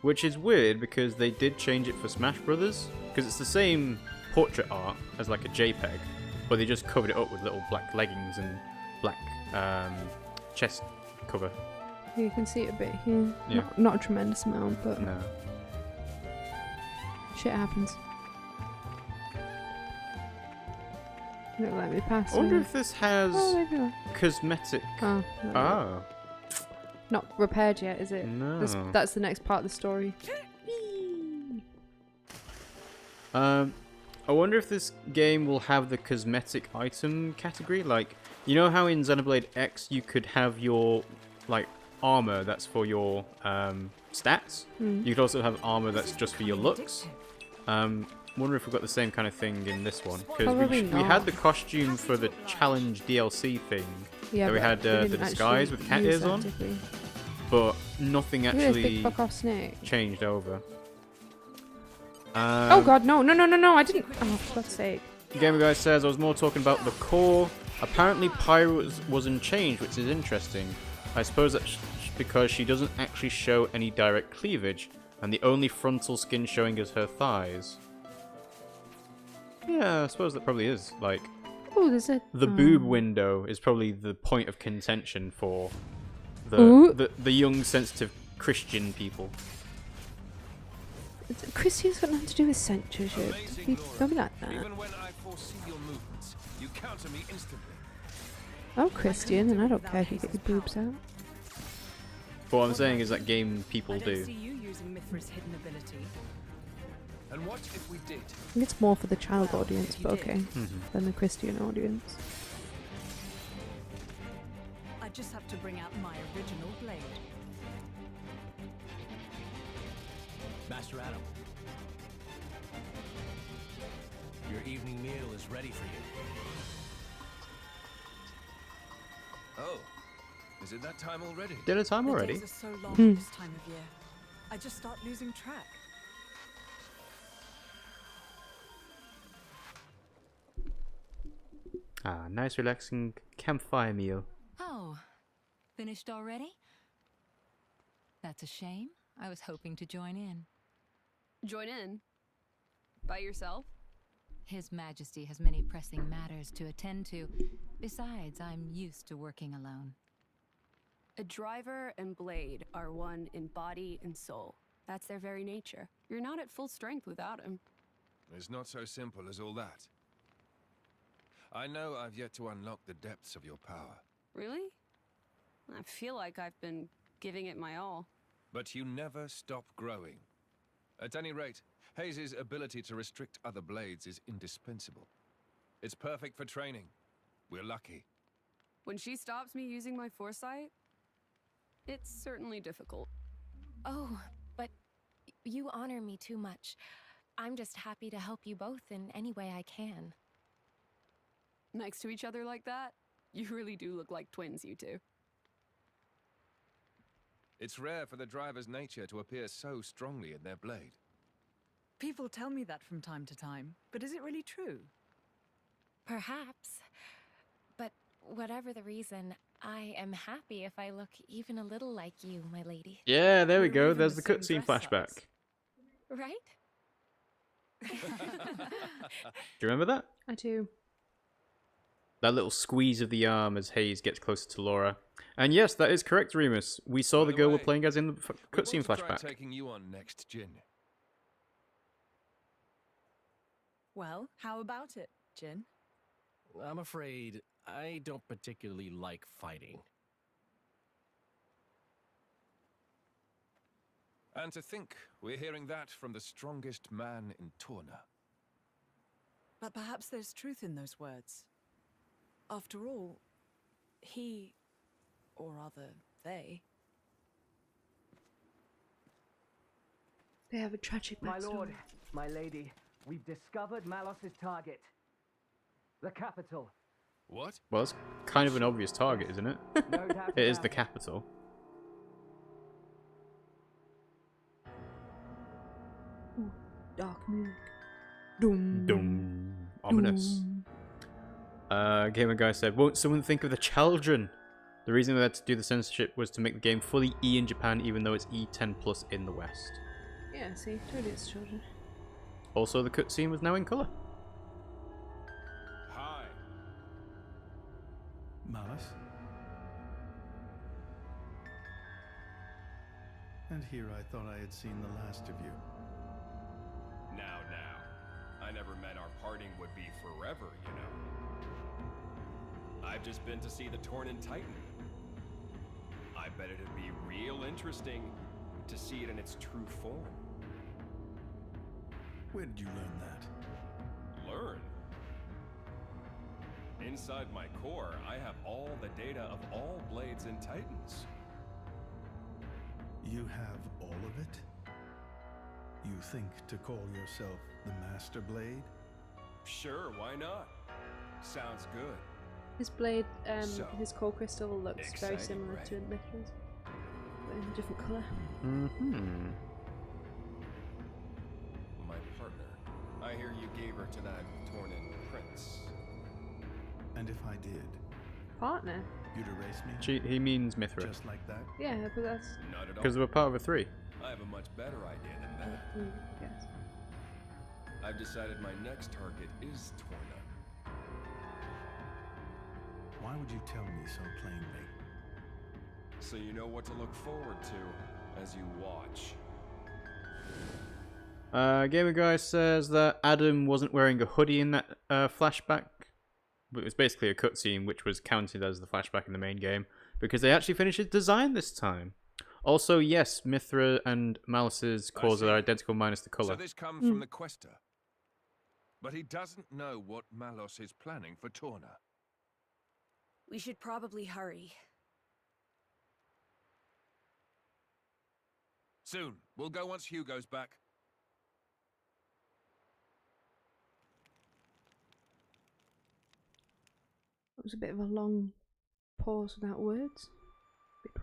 which is weird because they did change it for Smash Brothers, because it's the same portrait art as like a JPEG, but they just covered it up with little black leggings and black chest cover. You can see it a bit here. Yeah. Not a tremendous amount, but No. shit happens. You don't let me pass. I wonder me. if this has Oh, maybe not. cosmetic... Oh, no. Oh. Not repaired yet, is it? No. That's the next part of the story. I wonder if this game will have the cosmetic item category. Like, you know how in Xenoblade X you could have your, like, armor that's for your stats? Mm. You could also have armor that's just for your looks. Wonder if we've got the same kind of thing in this one. Because we had the costume for the challenge DLC thing. Yeah, that we had the disguise with cat ears on. But nothing actually big fuck off snake. changed over. Oh god, no, I didn't. Oh, for God's sake. Gamer Guy says, I was more talking about the core. Apparently Pyro wasn't changed, which is interesting. I suppose that's because she doesn't actually show any direct cleavage, and the only frontal skin showing is her thighs. Yeah, I suppose that probably is, like... Oh, there's a... The boob window is probably the point of contention for the young, sensitive Christian people. Christian's got nothing to do with censorship. Don't be like that. Even when I foresee your movements, you counter me instantly. I'm Christian, and I don't care if you get your boobs out. But what I'm saying is that game people I don't do. see you using Mithra's hidden ability. And what if we did? I think it's more for the child audience, but okay, Mhm. than the Christian audience. I just have to bring out my original blade. Master Adam, your evening meal is ready for you. Oh, is it that time already? Dinner time The already? days are so long this time of year. I just start losing track. Ah, nice relaxing campfire meal. Oh, finished already? That's a shame. I was hoping to join in. Join in? By yourself? His Majesty has many pressing matters to attend to. Besides, I'm used to working alone. A driver and blade are one in body and soul. That's their very nature. You're not at full strength without him. It's not so simple as all that. I know I've yet to unlock the depths of your power. Really? I feel like I've been giving it my all. But you never stop growing. At any rate, Hayes' ability to restrict other blades is indispensable. It's perfect for training. We're lucky. When she stops me using my foresight, it's certainly difficult. Oh, but you honor me too much. I'm just happy to help you both in any way I can. Next to each other like that, you really do look like twins, you two. It's rare for the driver's nature to appear so strongly in their blade. People tell me that from time to time, but is it really true? Perhaps. But whatever the reason, I am happy if I look even a little like you, my lady. Yeah, there we We're go. even There's the the same cutscene dress flashback. size. Right? Do you remember that? I do. That little squeeze of the arm as Hayes gets closer to Laura. And yes, that is correct, Remus. We saw the By the girl we're way, playing as in the We cutscene want to try flashback. taking you on next, Jin. Well, how about it, Jin? I'm afraid I don't particularly like fighting. And to think we're hearing that from the strongest man in Torna. But perhaps there's truth in those words. After all, he, or rather, they... They have a tragic My backstory. lord, my lady, we've discovered Malos's target. The capital. What? Well, it's kind of an obvious target, isn't it? No doubt It is about the capital. Dark music. Doom. Doom. Ominous. Gamer Guy said, won't someone think of the children? The reason they had to do the censorship was to make the game fully E in Japan, even though it's E10 plus in the West. Yeah, see, totally it's children. Also, the cutscene was now in colour. Hi. Malus? And here I thought I had seen the last of you. Now. I never meant our parting would be forever, you know. I've just been to see the Tornan Titan. I bet it'd be real interesting to see it in its true form. Where did you learn that? Learn? Inside my core, I have all the data of all blades and titans. You have all of it? You think to call yourself the Master Blade? Sure, why not? Sounds good. His blade, So, his core crystal looks very exciting, similar right? to Mithra's, but in a different colour. Mm-hmm. My partner. I hear you gave her to that Tornan prince. And if I did, Partner? you'd erase me? He means Mithra. Just like that? Yeah, but that's... Not at all. Because we're part of a 3. I have a much better idea than that. yes. I've decided my next target is Torna. Why would you tell me so plainly? So you know what to look forward to as you watch. Gamer Guy says that Adam wasn't wearing a hoodie in that flashback, but it was basically a cutscene which was counted as the flashback in the main game because they actually finished its design this time. Also, yes, Mithra and Malus's cores are identical minus the colour. So this comes from the Quester. But he doesn't know what Malos is planning for Torna. We should probably hurry. Soon. We'll go once Hugo's back. It was a bit of a long pause without words.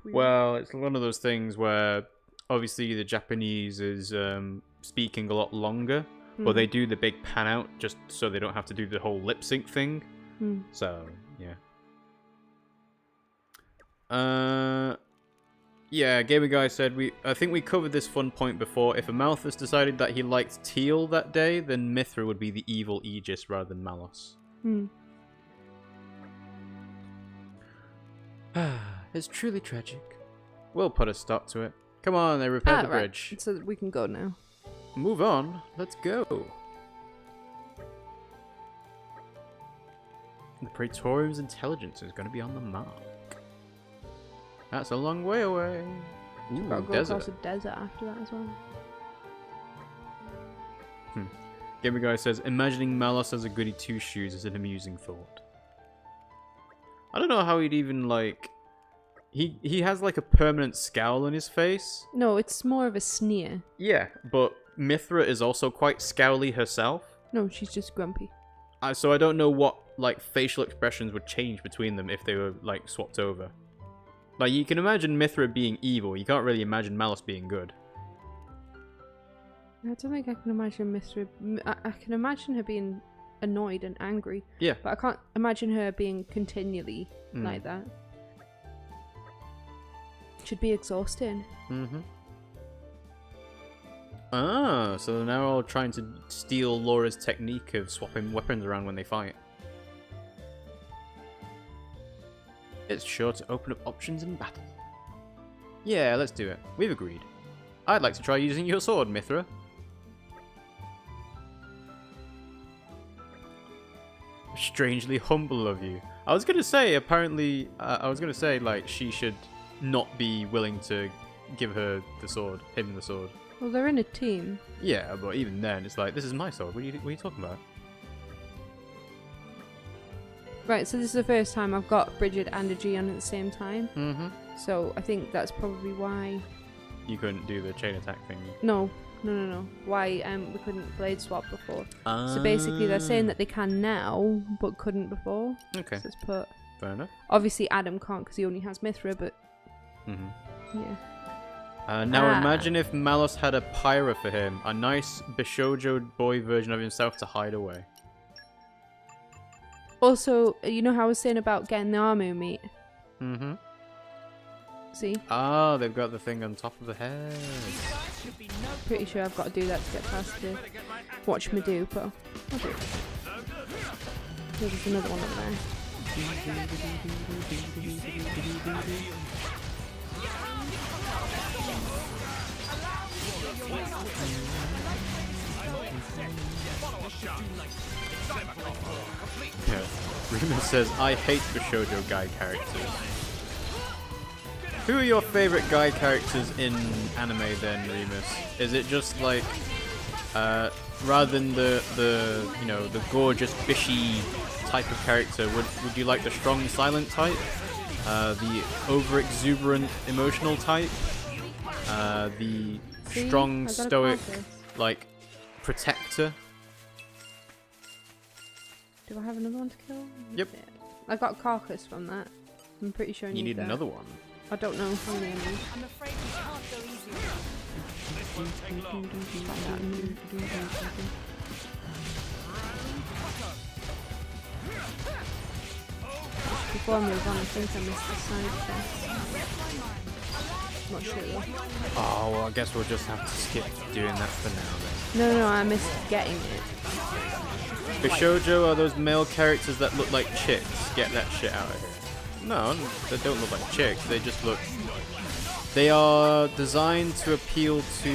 Well, it's one of those things where obviously the Japanese is speaking a lot longer, but they do the big pan out just so they don't have to do the whole lip sync thing. So, yeah. Yeah, Gamer Guy said, I think we covered this fun point before. If Amalthus decided that he liked teal that day, then Mithra would be the evil Aegis rather than Malos. It's truly tragic. We'll put a stop to it. Come on, they repaired the bridge. So that we can go now. Move on. Let's go. The Praetorium's intelligence is going to be on the mark. That's a long way away. Ooh, Gotta go desert. across the desert after that as well. Gamer Guy says, imagining Malos as a goody two-shoes is an amusing thought. I don't know how he'd even, like... He has, like, a permanent scowl on his face. No, it's more of a sneer. Yeah, but Mithra is also quite scowly herself. No, she's just grumpy. So I don't know what, like, facial expressions would change between them if they were, like, swapped over. Like, you can imagine Mithra being evil. You can't really imagine Malos being good. I don't think I can imagine Mithra... I can imagine her being annoyed and angry. Yeah. But I can't imagine her being continually like that. Should be exhausting. Ah, so they're now all trying to steal Laura's technique of swapping weapons around when they fight. It's sure to open up options in battle. Yeah, let's do it. We've agreed. I'd like to try using your sword, Mithra. strangely humble of you. I was gonna say, apparently, like, she should not be willing to give him the sword. Well, they're in a team. Yeah, but even then, it's like, this is my sword. What are you talking about? Right, so this is the first time I've got Bridget and a G on at the same time. Mm-hmm. So I think that's probably why... You couldn't do the chain attack thing. No. Why we couldn't blade swap before. So basically they're saying that they can now, but couldn't before. Okay. So let's put... Fair enough. Obviously Adam can't because he only has Mithra, but... Mm-hmm. Yeah. Now imagine if Malos had a Pyra for him. A nice Bishojo boy version of himself to hide away. Also, you know how I was saying about getting the Armu meat? Mm-hmm. See? Ah, they've got the thing on top of the head. Pretty sure I've got to do that to get past the watch me do, but I'll do it. There's another one up there. Yeah. Remus says, I hate Bishojo guy characters. Who are your favorite guy characters in anime then, Remus? Is it just like, rather than the you know, the gorgeous bishy type of character, would you like the strong silent type? The over-exuberant emotional type? The strong stoic, like, protector? Do I have another one to kill? Yep. I got Carcass from that. I'm pretty sure I You need that. another one. I don't know how many I need. I'm afraid we can't go easy. Before I move on, I think I missed the side quest. Not sure though. Oh, well, I guess we'll just have to skip doing that for now then. No, I missed getting it. Bishojo are those male characters that look like chicks. Get that shit out of here. No, they don't look like chicks. They just look... They are designed to appeal to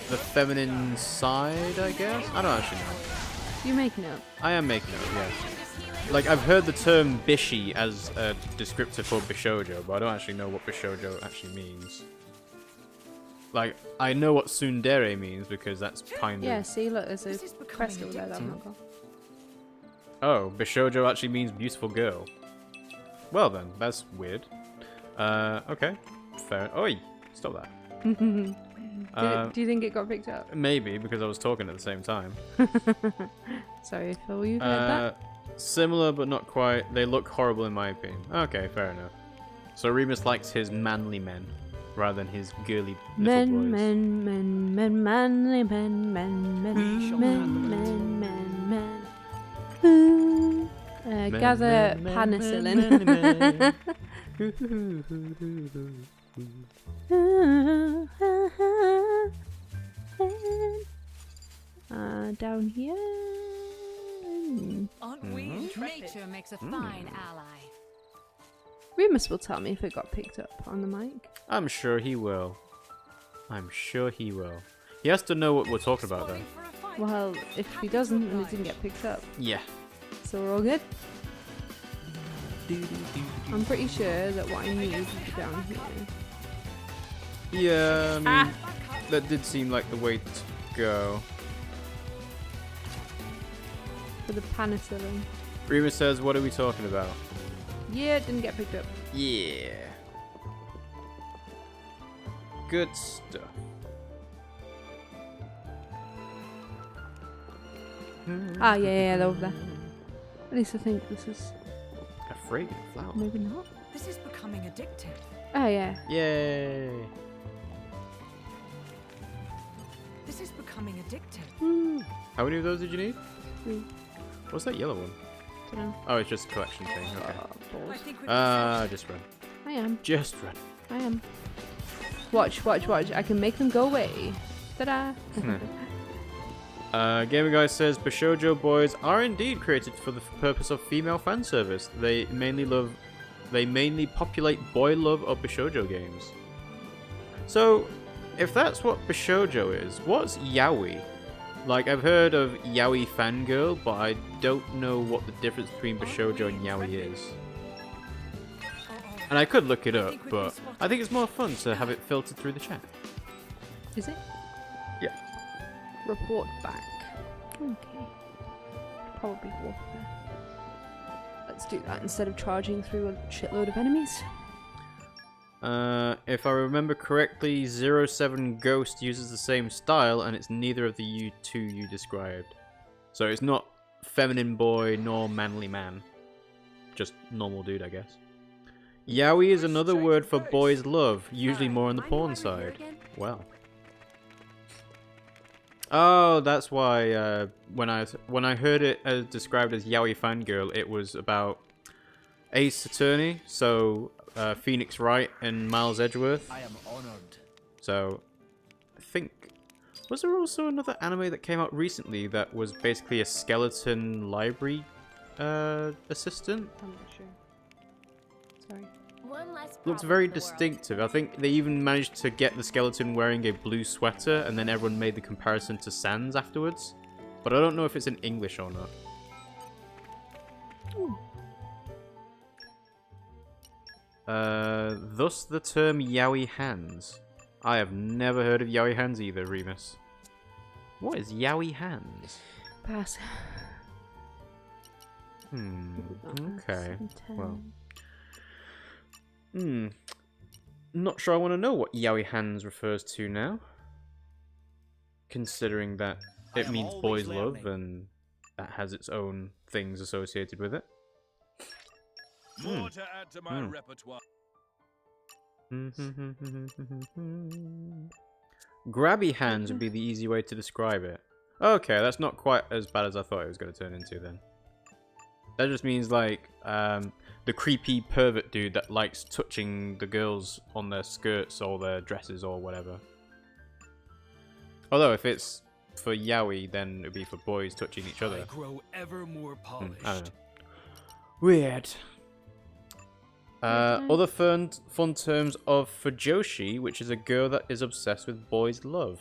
the feminine side, I guess? I don't actually know. You making it up? I am making it up, yes. Like, I've heard the term bishi as a descriptor for Bishojo, but I don't actually know what Bishojo actually means. Like, I know what tsundere means because that's kind of... Yeah, see, look, there's a crest over there that I've not got. Oh, Bishojo actually means beautiful girl. Well then, that's weird. Okay. Fair. Oi! Stop that. Do you think it got picked up? Maybe, because I was talking at the same time. Sorry, Phil, you heard that? Similar, but not quite. They look horrible in my opinion. Okay, fair enough. So Remus likes his manly men, rather than his girly little boys. Men, manly men. Ooh. Gather penicillin. Down here. Aren't we intrepid? Nature makes a fine ally. Remus will tell me if it got picked up on the mic. I'm sure he will. He has to know what we're talking about, though. Well, if he doesn't, then it didn't get picked up. Yeah. So we're all good? I'm pretty sure that what I need is to be down here. Yeah, I mean, that did seem like the way to go. For the penicillin. Remus says, what are we talking about? Yeah, it didn't get picked up. Yeah. Good stuff. Ah, yeah, they're over there. At least I think this is... A fragrant flower. Maybe not. This is becoming addictive. Oh, yeah. Yay. This is becoming addictive. How many of those did you need? 3. What's that yellow one? Dunno. Oh, it's just a collection thing. Okay. I think we Just run. I am. Just run. I am. Watch. I can make them go away. Ta-da! Gamer Guy says Bishojo boys are indeed created for the purpose of female fan service. They mainly populate boy love of Bishojo games. So, if that's what Bishojo is, what's yaoi? Like, I've heard of yaoi fangirl, but I don't know what the difference between Bishoujo and yaoi is. And I could look it up, but I think it's more fun to have it filtered through the chat. Is it? Yeah. Report back. Okay. Probably warfare. Let's do that instead of charging through a shitload of enemies. If I remember correctly, 07 Ghost uses the same style, and it's neither of the two you described. So it's not feminine boy nor manly man. Just normal dude, I guess. Yaoi is another word for boy's love, usually more on the porn side. Well. Oh, that's why when I heard it described as yaoi fangirl, it was about Ace Attorney, so Phoenix Wright and Miles Edgeworth. I am honored. So I think, was there also another anime that came out recently that was basically a skeleton library assistant? I'm not sure. Sorry. One less Looks problem very for the world. distinctive. I think they even managed to get the skeleton wearing a blue sweater, and then everyone made the comparison to Sans afterwards. But I don't know if it's in English or not. Ooh. Thus the term yaoi hands. I have never heard of yaoi hands either, Remus. What is yaoi hands? Pass. Okay. Well. Not sure I want to know what yaoi hands refers to now. Considering that it means boys love and that has its own things associated with it. More to add to my repertoire. Grabby hands would be the easy way to describe it. Okay, that's not quite as bad as I thought it was going to turn into then. That just means like the creepy pervert dude that likes touching the girls on their skirts or their dresses or whatever. Although if it's for yaoi, then it would be for boys touching each other. I grow ever more polished. I don't know. Weird. Other fun terms of fujoshi, which is a girl that is obsessed with boys' love.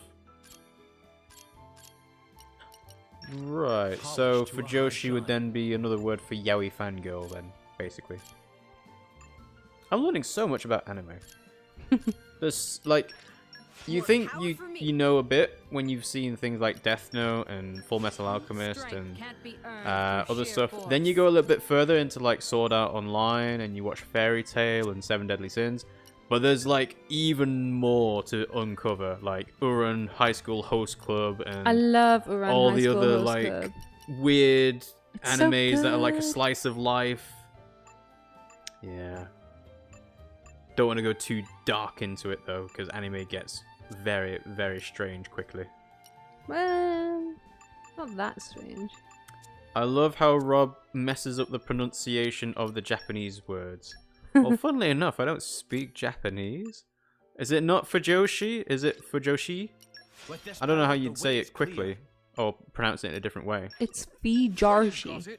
Right, so fujoshi would then be another word for yaoi fangirl then, basically. I'm learning so much about anime. There's, like, you think you know a bit when you've seen things like Death Note and Full Metal Alchemist and other stuff. Then you go a little bit further into like Sword Art Online and you watch Fairy Tail and Seven Deadly Sins. But there's like even more to uncover, like Uran High School Host Club and I love Uran all High the School other Host like Club. weird It's animes so that are like a good. slice of life. Yeah. Don't want to go too dark into it though, because anime gets very, very strange quickly. Well, not that strange. I love how Rob messes up the pronunciation of the Japanese words. Well, funnily enough, I don't speak Japanese. Is it not fujoshi? Is it fujoshi? I don't know how you'd say it quickly or pronounce it in a different way. It's Fijarshi.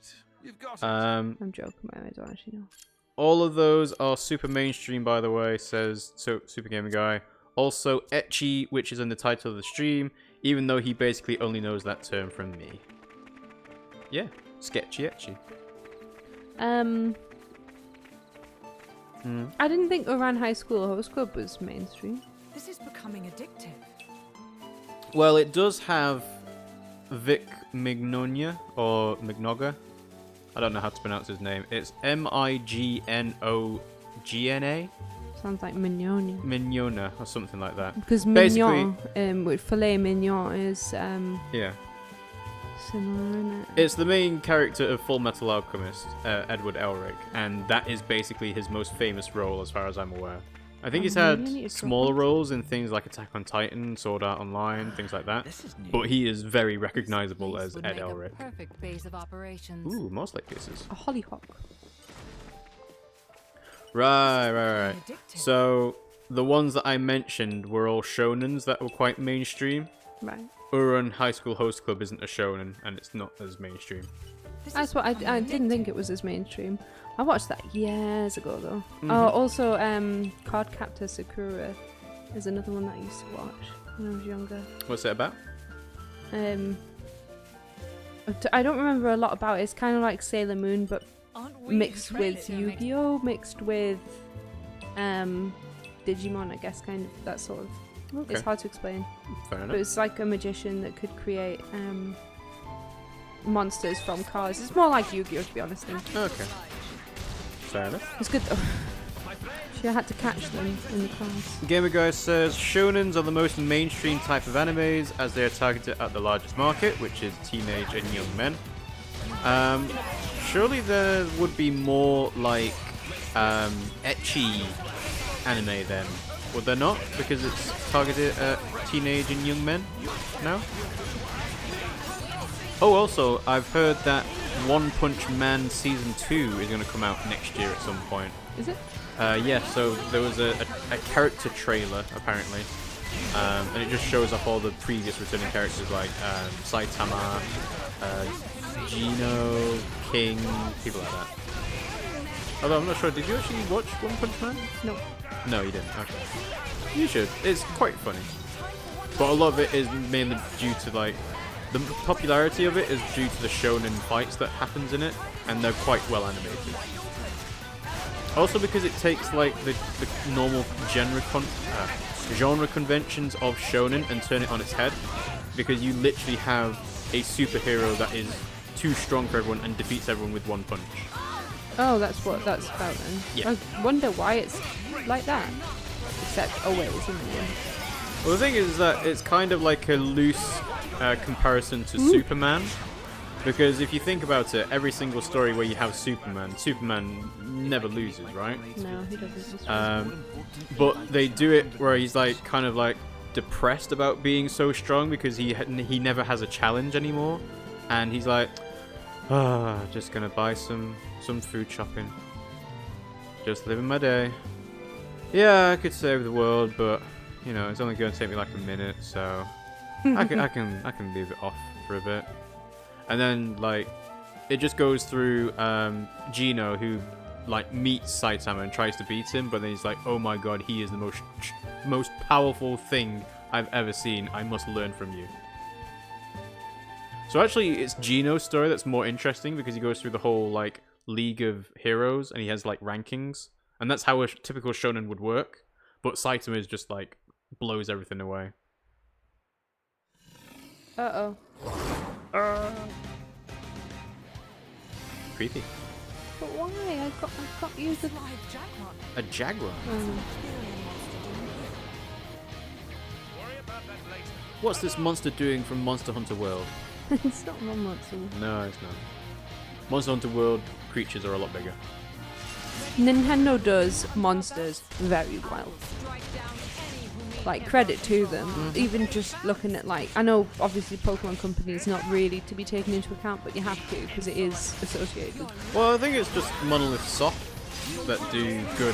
I'm joking, but I don't actually know. All of those are super mainstream, by the way, says Super Gamer Guy. Also, Ecchi, which is in the title of the stream, even though he basically only knows that term from me. Yeah, Sketchy Ecchi. I didn't think Uran High School Host Club was mainstream. This is becoming addictive. Well, it does have Vic Mignonia, or Mignoga. I don't know how to pronounce his name. It's Mignogna. Sounds like Mignogna. Mignona, or something like that. Because Basically, mignon, with filet mignon is yeah. similar, isn't it? It's the main character of Full Metal Alchemist, Edward Elric, and that is basically his most famous role as far as I'm aware. I think he's had smaller roles in things like Attack on Titan, Sword Art Online, things like that, but he is very recognizable as Ed Elric. Perfect base of operations. Ooh, more slate cases. A hollyhock. Right. So, the ones that I mentioned were all shonens that were quite mainstream. Right. Uran High School Host Club isn't a shonen, and it's not as mainstream. That's what I didn't think it was as mainstream. I watched that years ago though. Mhm. Oh, also Cardcaptor Sakura is another one that I used to watch when I was younger. What's it about? I don't remember a lot about it. It's kind of like Sailor Moon, but Aren't we mixed with incredible? Yu-Gi-Oh, mixed with Digimon, I guess, kind of that sort of. Okay. It's hard to explain. Fair But enough. it's like a magician that could create monsters from cards. It's more like Yu-Gi-Oh, to be honest. Okay. Fair enough. It's good though. She had to catch them in the cards. Gamer Guy says shonens are the most mainstream type of animes as they are targeted at the largest market, which is teenage and young men. Surely there would be more like ecchi anime then, would there not? Because it's targeted at teenage and young men now. Oh, also I've heard that One Punch Man Season 2 is going to come out next year at some point. Is it? Yeah, so there was a character trailer, apparently, and it just shows off all the previous returning characters like Saitama, Xeno, King, people like that. Although I'm not sure, did you actually watch One Punch Man? No. No, you didn't, okay. You should, it's quite funny. But a lot of it is mainly due to, like, the popularity of it is due to the shonen fights that happens in it, and they're quite well animated. Also because it takes like the normal genre conventions of shonen and turn it on its head, because you literally have a superhero that is too strong for everyone and defeats everyone with one punch. Oh, that's what that's about then. Yeah. I wonder why it's like that. Except, oh wait, it's in the end. Well, the thing is that it's kind of like a loose comparison to Superman. Because if you think about it, every single story where you have Superman never loses, right? No, he doesn't. But they do it where he's like kind of like depressed about being so strong because he never has a challenge anymore, and he's like, just gonna buy some food shopping, just living my day. Yeah, I could save the world, but you know it's only going to take me like a minute, so I can leave it off for a bit. And then, like, it just goes through Xeno, who, like, meets Saitama and tries to beat him, but then he's like, oh my god, he is the most powerful thing I've ever seen. I must learn from you. So actually, it's Geno's story that's more interesting, because he goes through the whole, like, League of Heroes, and he has, like, rankings. And that's how a typical shonen would work. But Saitama is just, like, blows everything away. Uh-oh. Creepy. But why? I got you the... A jaguar? What's this monster doing from Monster Hunter World? It's not one monster. No, it's not. Monster Hunter World creatures are a lot bigger. Nintendo does monsters very well. Like, credit to them. Even just looking at, like, I know obviously Pokemon Company is not really to be taken into account, but you have to because it is associated. Well, I think it's just Monolith Soft that do good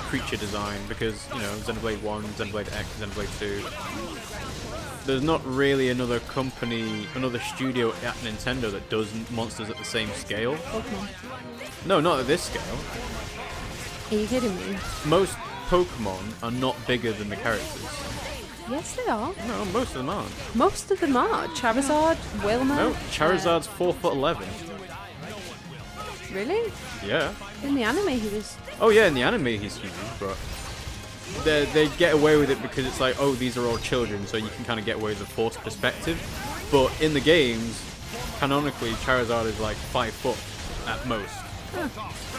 creature design, because, you know, Xenoblade 1, Xenoblade X, Xenoblade 2. There's not really another company, another studio at Nintendo that does monsters at the same scale. Pokemon. No, not at this scale. Are you kidding me? Most Pokemon are not bigger than the characters. Yes, they are. No, most of them aren't. Most of them are. Charizard, Wilma. No, Charizard's 4'11". Really? Yeah. In the anime, he was. Oh yeah, in the anime he's huge, but they get away with it because it's like, oh, these are all children, so you can kind of get away with the forced perspective. But in the games, canonically, Charizard is like 5 foot at most. Huh.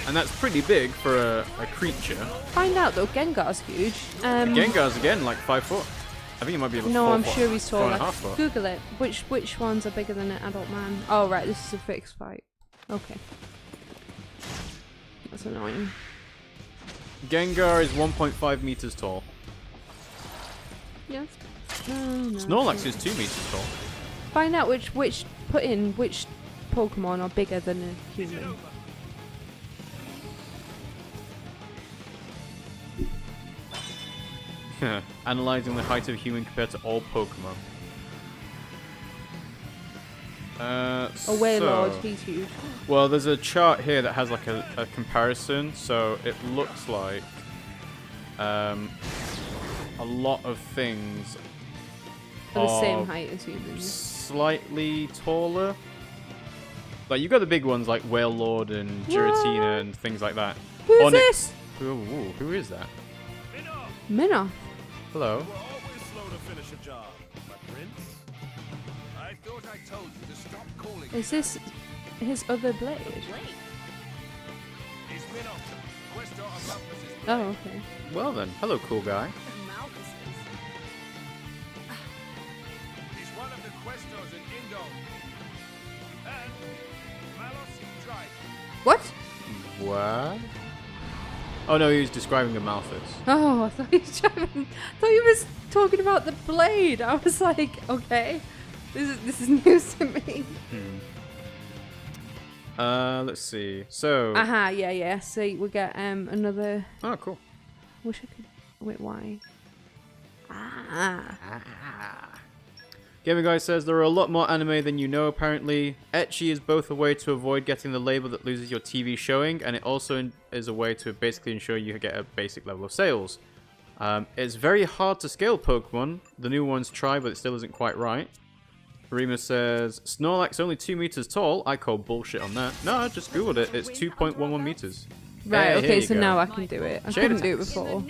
And that's pretty big for a creature. Find out though, Gengar's huge. Gengar's again like 5 foot. I think it might be like 4 No, I'm foot, sure he's taller. 4.5 foot. Google it. Which ones are bigger than an adult man? Oh right, this is a fixed fight. Okay. That's annoying. Gengar is 1.5 meters tall. Yes. No. Snorlax is 2 meters tall. Find out which Pokemon are bigger than a human. Analyzing the height of a human compared to all Pokemon. Wailord, he's huge. Well, there's a chart here that has like a comparison, so it looks like a lot of things are the same are height as humans. slightly taller, Like, you got the big ones like Whale Lord and Giratina and things like that. Who's this? Who is that? Minnow. Hello. You were always slow to finish a job, my prince. I thought I told you to stop calling. Is this his other blade? He's Minnow, Questor of Malthus's blade. Oh, okay. Well then, hello, cool guy. He's one of the Questors in Indo. And Malos Drive. What? What? Oh no, he was describing a Malthus. Oh, I thought he was talking about the blade. I was like, okay, this is news to me. Let's see. So. Aha, yeah. So we get another. Oh, cool. Wish I could. Wait, why? Ah. Gaming Guy says there are a lot more anime than you know, apparently. Ecchi is both a way to avoid getting the label that loses your TV showing, and it also is a way to basically ensure you get a basic level of sales. It's very hard to scale Pokemon. The new ones try, but it still isn't quite right. Rima says, Snorlax only 2 meters tall. I call bullshit on that. No, I just googled it. It's 2.11 meters. Right, hey, okay, so go. now I can do it. I couldn't do it before.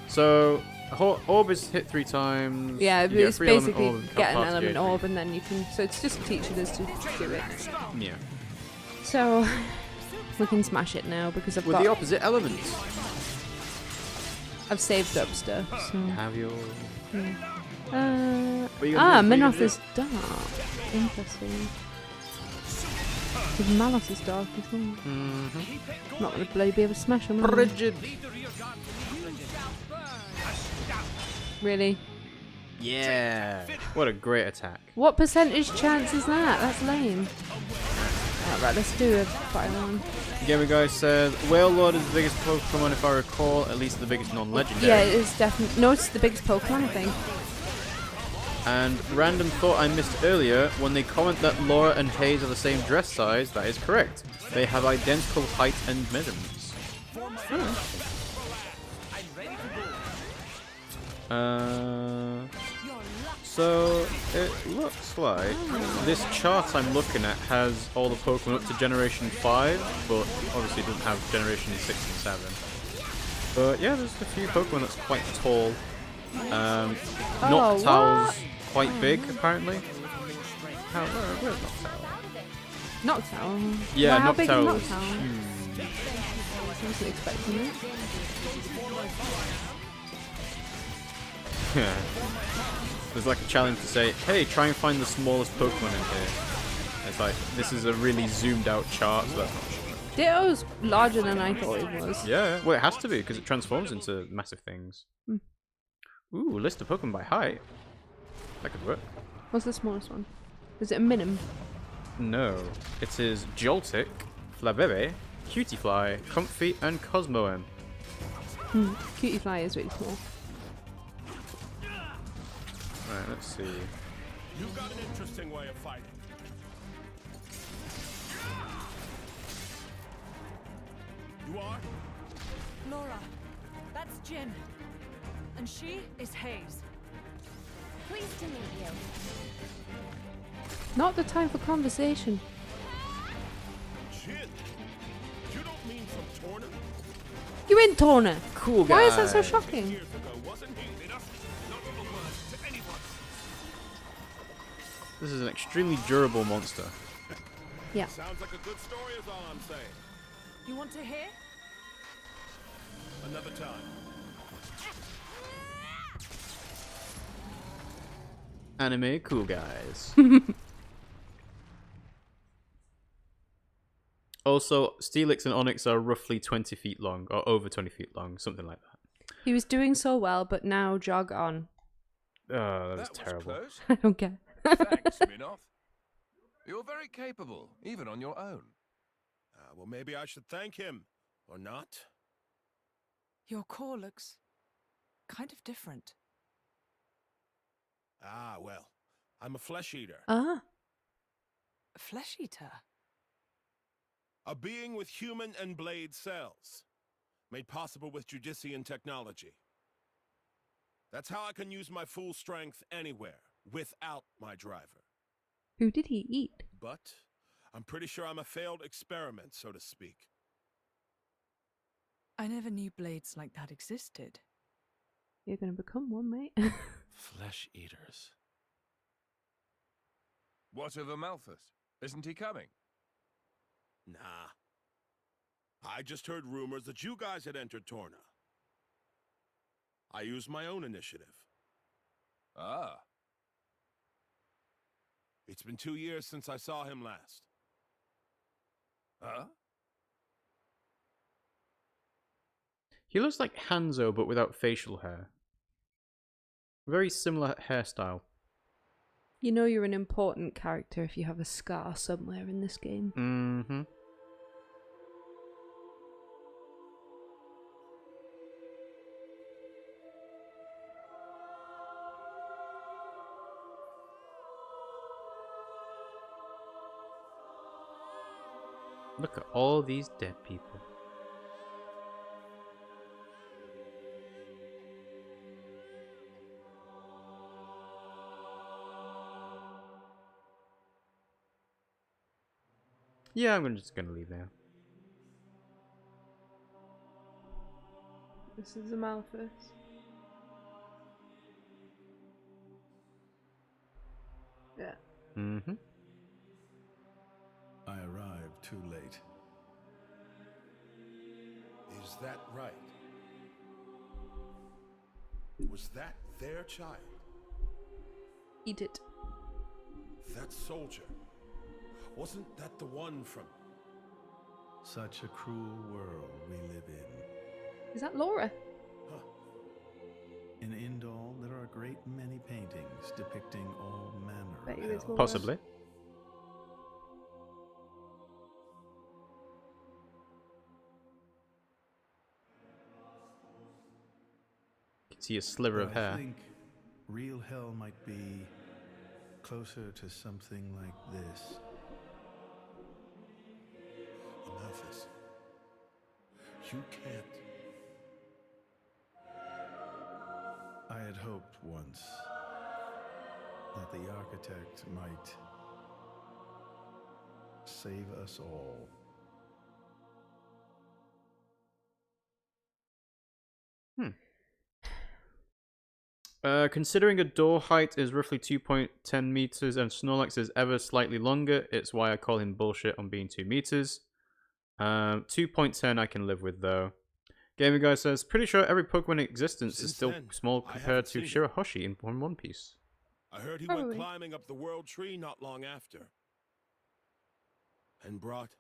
So, orb is hit 3 times. Yeah, you it's get a 3 basically element orb, get an parts element gauge. orb and then you can... So it's just teaching us to do it. Yeah. So, we can smash it now because I've With got... the opposite elements. I've saved up stuff, so... Have your... Minoth is dark. Interesting. Because Malos is dark as well. Not going to bloody be able to smash him. Frigid. Really? Yeah. What a great attack. What percentage chance is that? That's lame. Alright, let's do a fire one. Gaming Guy says, Whale Lord is the biggest Pokemon if I recall, at least the biggest non-legendary. Yeah, it is definitely... No, it's the biggest Pokemon, I think. And random thought I missed earlier, when they comment that Laura and Hayes are the same dress size, that is correct. They have identical height and measurements. So it looks like this chart I'm looking at has all the Pokemon up to Generation 5, but obviously it doesn't have Generation 6 and 7. But yeah, there's a few Pokemon that's quite tall. Noctowl's quite big, apparently. Where's Noctowl? Noctowl? Yeah, how big is Noctowl's Noctowl? huge. I wasn't expecting it. Yeah. There's like a challenge to say, hey, try and find the smallest Pokemon in here. It's like, this is a really zoomed out chart, so that's not sure. Ditto's larger than I thought it was. Yeah, well, it has to be, because it transforms into massive things. Ooh, list of Pokemon by height. That could work. What's the smallest one? Is it a minim? No. It is Joltik, Flabebe, Cutiefly, Comfy, and Cosmoem. Cutiefly is really small. Right, let's see. You've got an interesting way of fighting. You are? Laura, that's Jin. And she is Hayes. Pleased to meet you. Not the time for conversation. Jin? You don't mean from Torna? You in Torna? Cool guy. Why is that so shocking? Years ago, wasn't he? Enough, not a word to anyone. This is an extremely durable monster. Yeah. Sounds like a good story is all I'm saying. You want to hear? Another time. Anime cool guys. Also, Steelix and Onyx are roughly 20 feet long, or over 20 feet long, something like that. He was doing so well, but now jog on. Oh, that was terrible. Close. I don't care. Thanks, Minoth. You're very capable, even on your own. Well, maybe I should thank him. Or not? Your core looks kind of different. Well, I'm a flesh eater. Ah. A flesh eater? A being with human and blade cells. Made possible with Judician technology. That's how I can use my full strength anywhere, without my driver. Who did he eat? but I'm pretty sure I'm a failed experiment, so to speak. I never knew blades like that existed. You're going to become one, mate. Flesh eaters. What of Amalthus? Isn't he coming? Nah. I just heard rumors that you guys had entered Torna. I used my own initiative. Ah. It's been 2 years since I saw him last. Huh? He looks like Hanzo, but without facial hair. Very similar hairstyle. You know you're an important character if you have a scar somewhere in this game. Mm-hmm. Look at all these dead people. Yeah, I'm just gonna leave now. This is Amalthus. Yeah. Mm-hmm. I arrived too late. Is that right? Was that their child? Eat it. That soldier. Wasn't that the one from... Such a cruel world we live in. Is that Laura? Huh. In Indal, there are a great many paintings depicting all manner of hell. Possibly. You can see a sliver of hair. I think real hell might be closer to something like this. Amalthus. You can't... I had hoped once that the architect might save us all. Considering a door height is roughly 2.10 meters and Snorlax is ever slightly longer, it's why I call him bullshit on being 2 meters. 2.10 I can live with though. Gaming Guy says, pretty sure every Pokemon in existence is still small compared to Shirahoshi in One Piece. I heard he went climbing up the World Tree not long after. And brought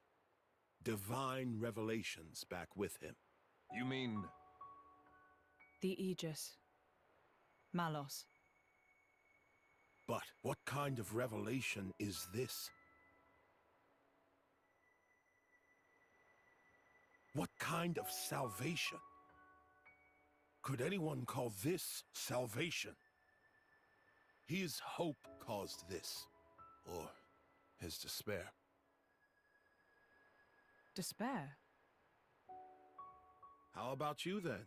divine revelations back with him. You mean... The Aegis. Malos. But what kind of revelation is this? What kind of salvation? Could anyone call this salvation? His hope caused this, or his despair. Despair? How about you then?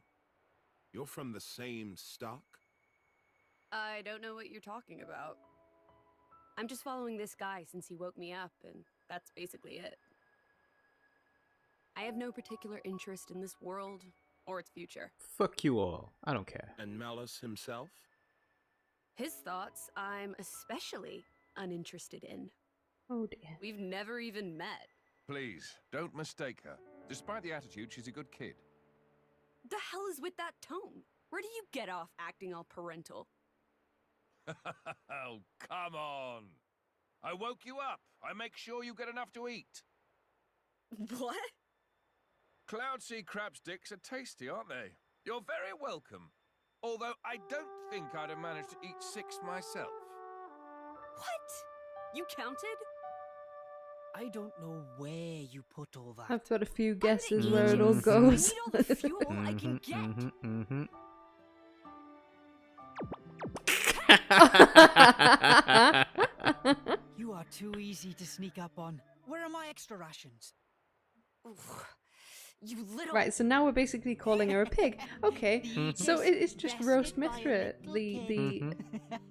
You're from the same stock? I don't know what you're talking about. I'm just following this guy since he woke me up, and that's basically it. I have no particular interest in this world or its future. Fuck you all. I don't care. And Malus himself? His thoughts I'm especially uninterested in. Oh dear. We've never even met. Please, don't mistake her. Despite the attitude, she's a good kid. The hell is with that tone? Where do you get off acting all parental? Oh, come on. I woke you up. I make sure you get enough to eat. What? Cloudsea crab sticks are tasty, aren't they? You're very welcome. Although I don't think I'd have managed to eat 6 myself. What? You counted? I don't know where you put all that. I've got a few guesses where it all goes. I need all the fuel I can get. You are too easy to sneak up on. Where are my extra rations? You little... Right, so now we're basically calling her a pig. Okay, so it's just Roast Mithra, the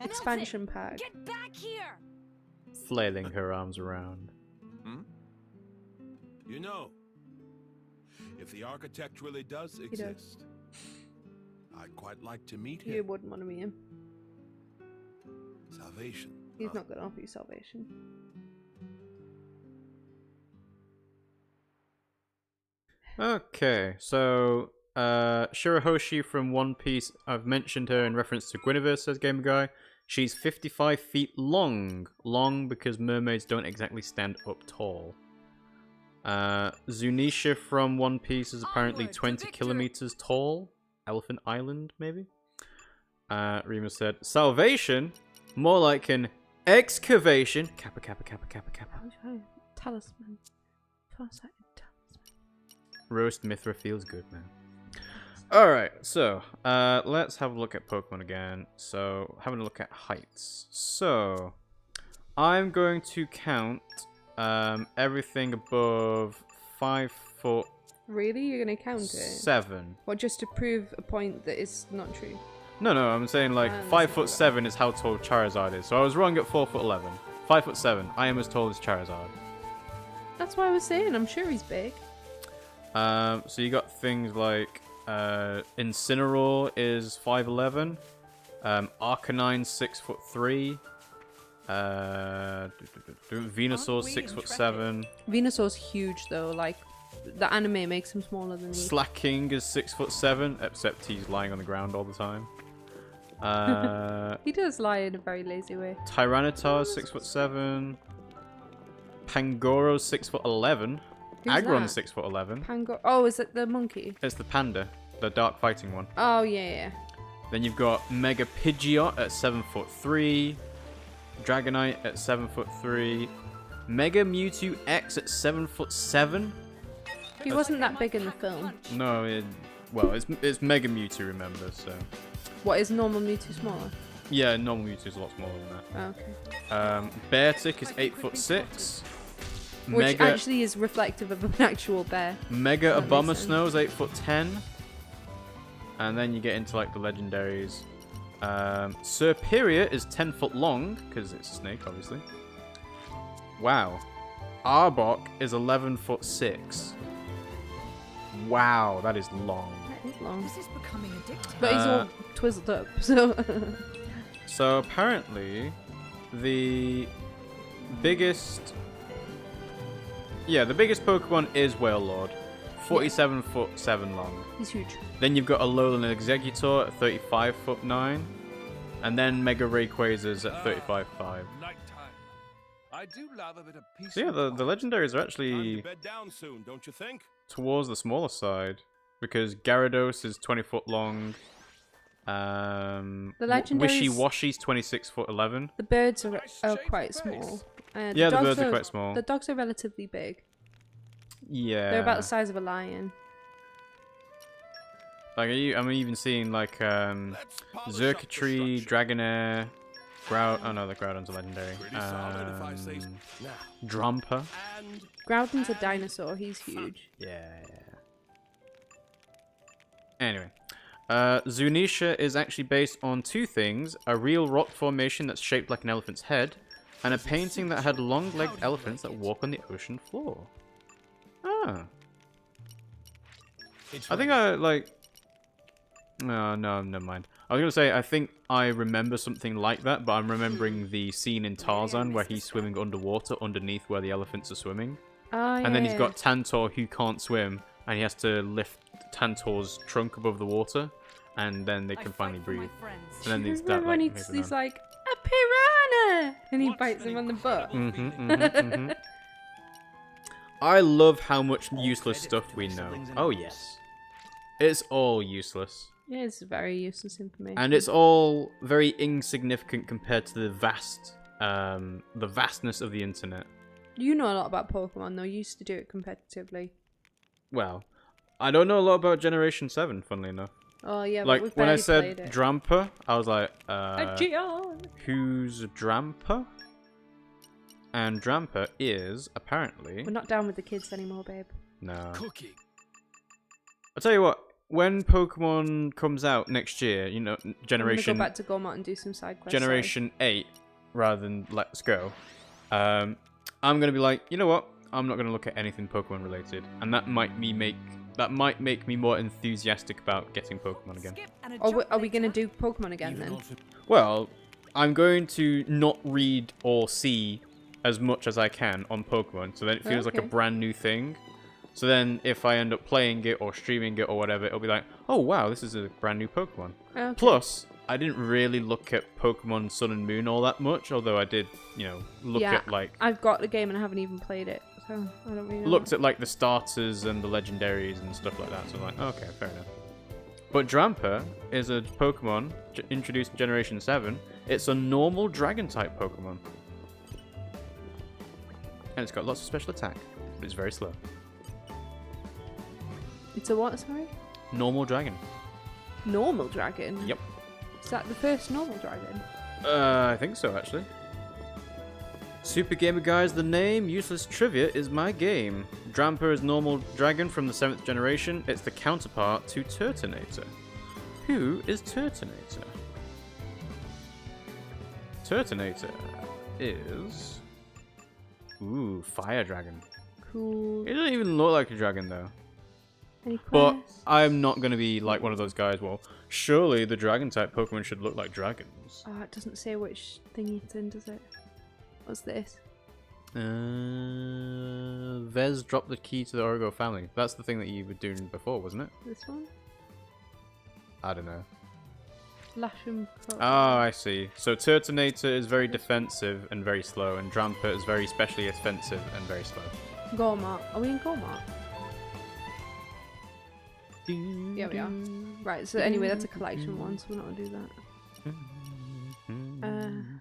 expansion pack. Get back here! flailing her arms around. You know, if the architect really does exist, I'd quite like to meet him. You wouldn't want to meet him. Salvation. He's not going to offer you salvation. Okay, so Shirahoshi from One Piece, I've mentioned her in reference to Guinevere, says Gamer Guy. She's 55 feet long. Long because mermaids don't exactly stand up tall. Zunisha from One Piece is apparently 20 kilometers tall. Elephant Island, maybe? Rima said, Salvation? More like an excavation. Kappa, kappa, kappa, kappa, kappa. Talisman. Farsighted talisman. Roast Mithra feels good, man. Alright, so, let's have a look at Pokemon again. So, having a look at heights. So, I'm going to count everything above 5 foot. Really? You're going to count it? 7. What, just to prove a point that is not true? No, I'm saying like 5'7" is how tall Charizard is. So I was wrong at 4'11". 5'7". I am as tall as Charizard. That's what I was saying. I'm sure he's big. So you got things like Incineroar is 5'11". Arcanine 6'3". Venusaur's 6'7". Venusaur's huge though. Like the anime makes him smaller than he. Slacking is 6'7", except he's lying on the ground all the time. He does lie in a very lazy way. Tyranitar is 6'7". Pangoro's 6'11". Agron's 6'11". Oh, is it the monkey? It's the panda, the dark fighting one. Oh yeah. Then you've got Mega Pidgeot at 7'3". Dragonite at 7'3". Mega Mewtwo X at 7'7". He wasn't that big in the film. No, it's Mega Mewtwo, remember, so. What, is normal Mewtwo smaller? Yeah, normal Mewtwo's a lot smaller than that. Oh, okay. Beartic is 8'6". Which actually is reflective of an actual bear. Mega Abomasnow is 8'10". And then you get into like the legendaries. Serperior is 10 foot long, because it's a snake, obviously. Wow. Arbok is 11'6". Wow, that is long. That is long. This is becoming addictive. But he's all twizzled up, so. So apparently, the biggest Pokemon is Wailord, 47'7" long. He's huge. Then you've got Alolan Exeggutor at 35'9", and then Mega Rayquazas at 35'5". I do love a bit of peace. So yeah, the legendaries are actually bed down soon, don't you think? Towards the smaller side, because Gyarados is 20 foot long. The legendaries. Wishy-Washy's 26'11". The birds are quite small. Yeah, the birds are quite small. The dogs are relatively big. Yeah. They're about the size of a lion. Like, I'm even seeing like Xurkitree, Dragonair, oh no, the Groudon's a legendary. Drumper. Groudon's a dinosaur. He's huge. Yeah. Anyway, Zunisha is actually based on two things: a real rock formation that's shaped like an elephant's head, and a painting that had long-legged elephants that walk on the ocean floor. Ah. I think I like. No, never mind. I was gonna say I think I remember something like that, but I'm remembering the scene in Tarzan where he's swimming underwater underneath where the elephants are swimming. And then he's got Tantor who can't swim, and he has to lift Tantor's trunk above the water, and then they can finally breathe. And then he's that like he's like a piranha, and he bites him on the butt. I love how much useless stuff we know. Oh yes, it's all useless. Yeah, it's very useless information. And it's all very insignificant compared to the vastness of the internet. You know a lot about Pokemon, though. You used to do it competitively. Well, I don't know a lot about Generation 7, funnily enough. Oh, yeah, like, but we've when I barely said played it. Drampa, I was like, Geon! Who's Drampa? And Drampa is, apparently... We're not down with the kids anymore, babe. No. Cookie. I'll tell you what, when Pokemon comes out next year, you know, Generation... I'm gonna go back to Gormont and do some side quests. Generation 8, rather than Let's Go. I'm going to be like, you know what? I'm not going to look at anything Pokemon related. And that might make me more enthusiastic about getting Pokemon again. Are we going to do Pokemon again then? Well, I'm going to not read or see as much as I can on Pokemon, so then it feels like a brand new thing. So then if I end up playing it or streaming it or whatever, it'll be like, oh wow, this is a brand new Pokemon. Okay. Plus, I didn't really look at Pokemon Sun and Moon all that much, although I did, you know, look at like... I've got the game and I haven't even played it, so I don't really know. Looked at like the starters and the legendaries and stuff like that, so I'm like, okay, fair enough. But Drampa is a Pokemon introduced in Generation 7. It's a normal Dragon-type Pokemon. And it's got lots of special attack, but it's very slow. It's a what, sorry? Normal dragon. Normal dragon? Yep. Is that the first normal dragon? I think so, actually. Super Gamer Guy's the name, useless trivia is my game. Drampa is normal dragon from the 7th generation. It's the counterpart to Turtonator. Who is Turtonator? Turtonator is... Ooh, fire dragon. Cool. It doesn't even look like a dragon, though. Any but I'm not going to be like one of those guys, well, surely the dragon-type Pokemon should look like dragons. Oh, it doesn't say which thing it's in, does it? What's this? Vez dropped the key to the Origo family. That's the thing that you were doing before, wasn't it? This one? I don't know. Lasham. Oh, I see. So Turtonator is very defensive and very slow, and Drampa is very specially offensive and very slow. Gormart. Are we in Gormart? Yeah, we are. Right, so anyway, that's a collection one, so we're not going to do that.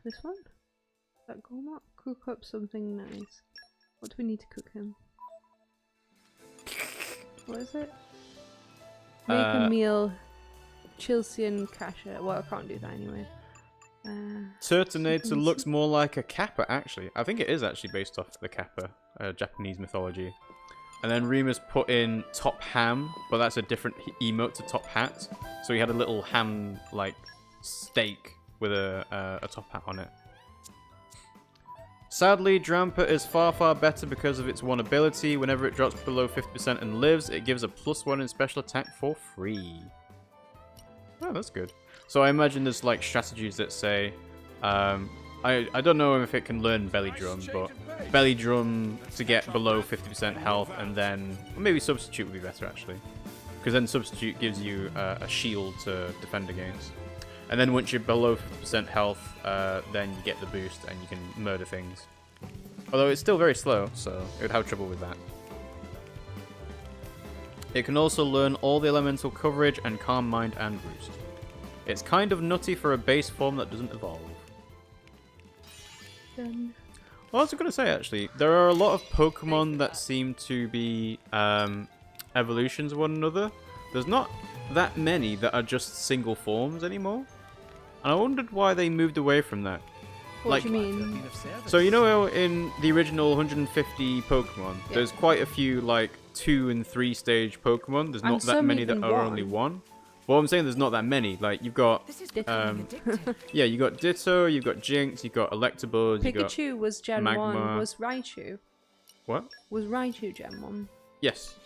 This one? Is that Gormart? Cook up something nice. What do we need to cook him? What is it? Make a meal. Chilcian Kasha. Well, I can't do that anyway. Turtonator looks more like a Kappa, actually. I think it is actually based off the Kappa, Japanese mythology. And then Remus put in Top Ham, but that's a different emote to Top Hat. So he had a little ham, like, steak with a top hat on it. Sadly, Drampa is far, far better because of its one ability. Whenever it drops below 50% and lives, it gives a +1 in special attack for free. Oh, that's good. So I imagine there's like strategies that say, I don't know if it can learn Belly Drum, but Belly Drum to get below 50% health, and then maybe Substitute would be better actually, because then Substitute gives you a shield to defend against, and then once you're below 50% health, then you get the boost and you can murder things. Although it's still very slow, so it would have trouble with that. It can also learn all the elemental coverage and Calm Mind and Roost. It's kind of nutty for a base form that doesn't evolve. Well, I was going to say, actually, there are a lot of Pokemon that seem to be evolutions of one another. There's not that many that are just single forms anymore. And I wondered why they moved away from that. What do you mean? So you know in the original 150 Pokemon, there's quite a few like 2 and 3 stage Pokemon. There's not that many that are only 1. Well, I'm saying there's not that many. Like you've got, yeah, you got Ditto, you've got Jinx, you've got Electabuzz, you got Pikachu was Gen Magmar. 1. Was Raichu? What? Was Raichu Gen 1? Yes.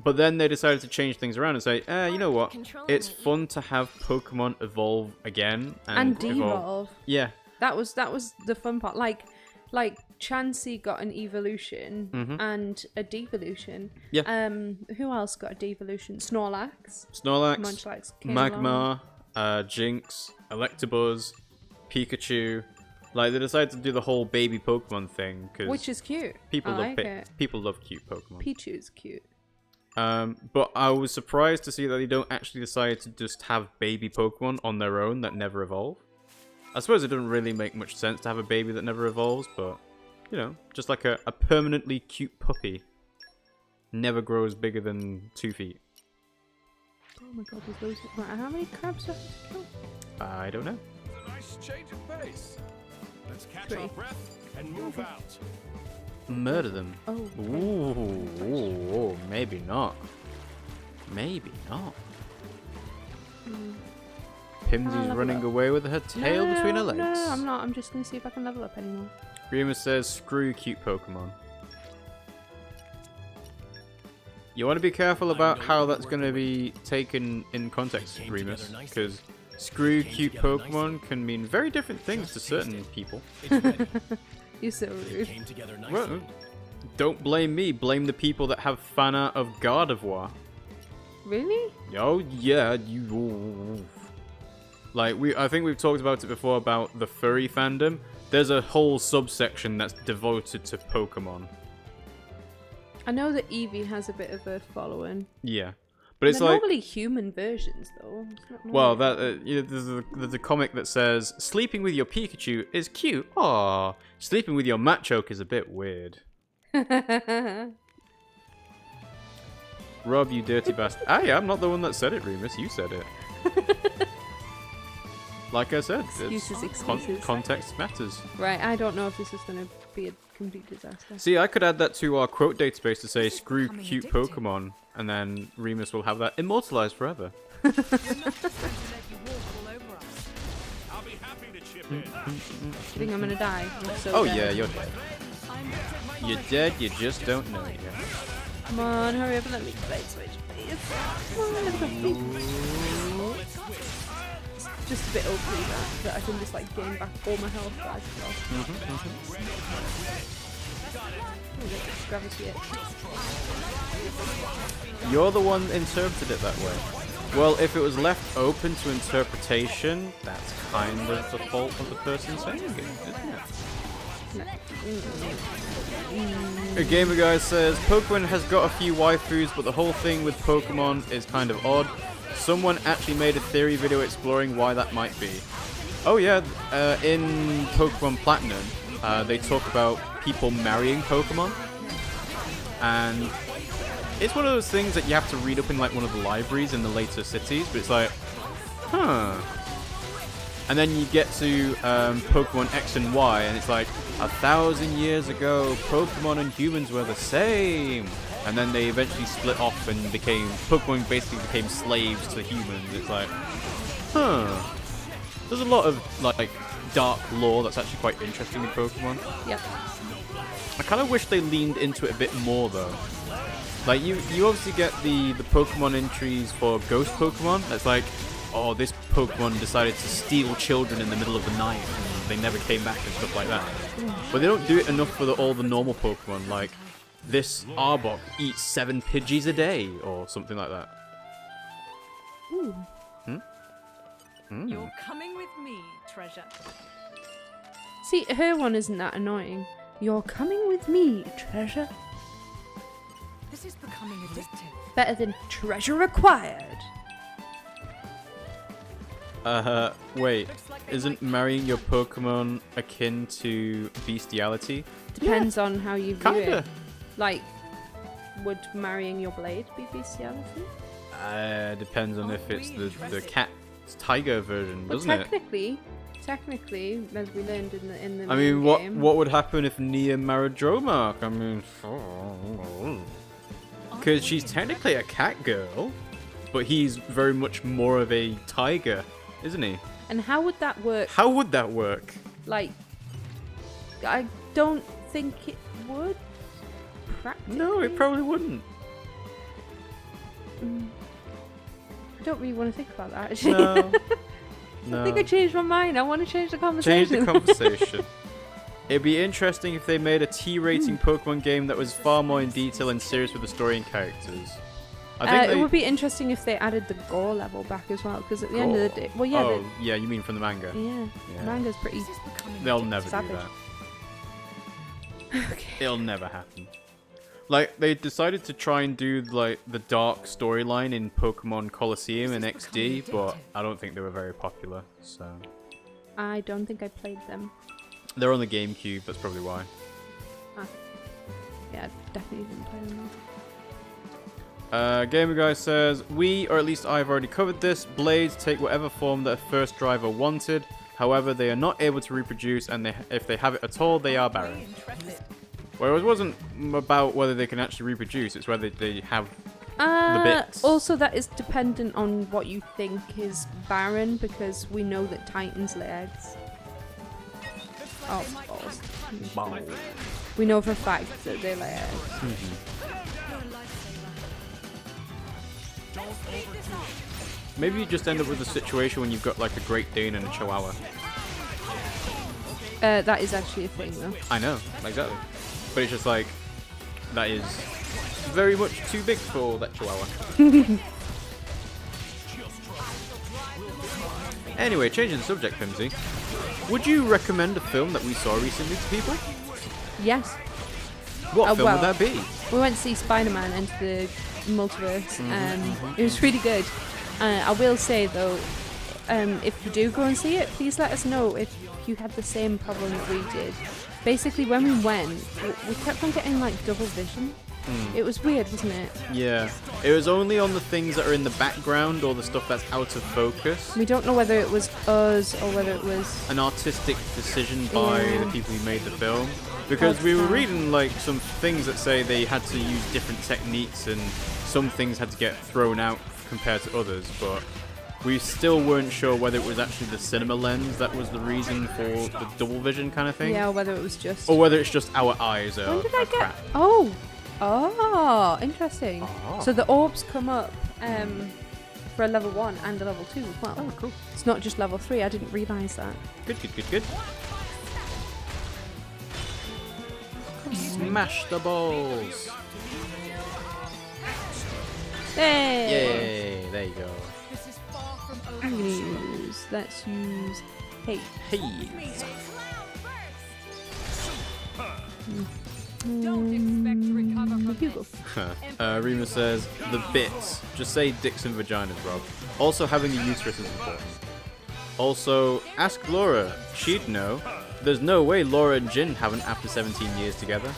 But then they decided to change things around and say, you know what? It's fun to have Pokemon evolve again and devolve. Yeah. That was the fun part. Like Chansey got an evolution and a devolution. Yeah. Who else got a devolution? Snorlax, Munchlax, Magmar, Jinx, Electabuzz, Pikachu. Like they decided to do the whole baby Pokemon thing because which is cute. People love cute Pokemon. Pichu's cute. But I was surprised to see that they don't actually decide to just have baby Pokemon on their own that never evolve. I suppose it doesn't really make much sense to have a baby that never evolves, but, you know, just like a permanently cute puppy. Never grows bigger than 2 feet. Oh my god, there's loads of... Right, how many crabs do I have to kill? I don't know. It's a nice change of pace. Let's catch our breath and move out. Murder them. Oh. Okay. Ooh, maybe not. Maybe not. Pimmsy's running away with her tail between her legs. No, I'm not. I'm just going to see if I can level up anymore. Remus says, screw cute Pokemon. You want to be careful about how that's going to be taken in context, Remus, because screw cute Pokemon can mean very different things to certain people. You're so rude. Well, don't blame me. Blame the people that have fan art of Gardevoir. Really? Oh yeah, you. Like I think we've talked about it before about the furry fandom. There's a whole subsection that's devoted to Pokemon. I know that Eevee has a bit of a following. Yeah, but it's They're like normally human versions, though. Well, that there's a comic that says sleeping with your Pikachu is cute. Aww, sleeping with your Machoke is a bit weird. Rob, you dirty bastard. I'm not the one that said it, Remus. You said it. Like I said, excuses. Context matters. Right, I don't know if this is going to be a complete disaster. See, I could add that to our quote database to say screw cute Pokemon, and then Remus will have that immortalized forever. You're not just going to let you walk all over us. I'll be happy to chip in. You think I'm going to die? Yeah, you're dead. You're dead, you just don't know yet. Come on, hurry up and let me play Switch, please. Come on, let me go. It's just a bit OP that I can just like gain back all my health that I've lost. Gravity it. You're the one interpreted it that way. Well, if it was left open to interpretation, that's kind of the fault of the person saying it, isn't it? A gamer guy says, Pokemon has got a few waifus, but the whole thing with Pokemon is kind of odd. Someone actually made a theory video exploring why that might be. Oh yeah, in Pokemon Platinum, they talk about people marrying Pokemon. And it's one of those things that you have to read up in like one of the libraries in the later cities, but it's like, huh. And then you get to Pokemon X and Y, and it's like, 1,000 years ago, Pokemon and humans were the same. And then they eventually split off and Pokemon basically became slaves to humans. It's like, huh. There's a lot of like dark lore that's actually quite interesting in Pokemon. Yep. I kind of wish they leaned into it a bit more though. Like you obviously get the Pokemon entries for Ghost Pokemon. That's like, oh, this Pokemon decided to steal children in the middle of the night and they never came back and stuff like that. But they don't do it enough for all the normal Pokemon. Like, this Arbok eats 7 Pidgeys a day or something like that. Ooh. You're coming with me, treasure. See, her one isn't that annoying. You're coming with me, treasure. This is becoming addictive. Better than treasure acquired. Wait, isn't marrying your Pokemon akin to bestiality? Depends on how you view Kinda. it. Like, would marrying your blade be bestiality? Depends on if it's the cat tiger version, doesn't Technically, as we learned in the I mean, game, what would happen if Nia married Dromark? I mean, because she's technically a cat girl, but he's very much more of a tiger, isn't he? And how would that work? How would that work? Like, I don't think it would. Practically. No, it probably wouldn't. I don't really want to think about that, actually. No. I think I changed my mind. I want to change the conversation. Change the conversation. It'd be interesting if they made a T-rating Pokemon game that was far more in detail and serious with the story and characters. I think it would be interesting if they added the gore level back as well, because at the end of the day, well, yeah. Oh, yeah, you mean from the manga? Yeah. The manga's pretty. They'll never savage. do that. Okay. It'll never happen. Like, they decided to try and do, like, the dark storyline in Pokemon Colosseum and XD, but I don't think they were very popular, so... I don't think I played them. They're on the GameCube, that's probably why. Yeah, I definitely didn't play them though. Gamer Guy says, we, or at least I've already covered this, blades take whatever form their first driver wanted, however, they are not able to reproduce, and if they have it at all, they are barren. Well, it wasn't about whether they can actually reproduce, it's whether they have the bits. Also, that is dependent on what you think is barren, because we know that Titans lay eggs. Oh, balls. We know for a fact that they lay eggs. Maybe you just end up with a situation when you've got like a Great Dane and a Chihuahua. That is actually a thing, though. I know, exactly. But it's just like, that is very much too big for that Chihuahua. Anyway, changing the subject, Pimmsy. Would you recommend a film that we saw recently to people? Yes. What film would that be? We went to see Spider-Man Into the Multiverse. It was really good. I will say, though, if you do go and see it, please let us know if you had the same problem that we did. Basically, when we went, we kept on getting like double vision. It was weird, wasn't it? Yeah. It was only on the things that are in the background or the stuff that's out of focus. We don't know whether it was us or whether it was an artistic decision by the people who made the film. Because we were reading like some things that say they had to use different techniques and some things had to get thrown out compared to others, but we still weren't sure whether it was actually the cinema lens that was the reason for the double vision kind of thing. Yeah, or whether it was just... Or whether it's just our eyes are, crap. Oh, interesting. Oh. So the orbs come up for a level 1 and a level 2 as well. Oh, cool. It's not just level 3, I didn't realise that. Good. Smash the balls. Hey! Yay, there you go. Let's use haze. Don't expect to recover from Rima says, the bits. Just say dicks and vaginas, Rob. Also, having a uterus is important. Also, ask Laura. She'd know. There's no way Laura and Jin haven't after 17 years together.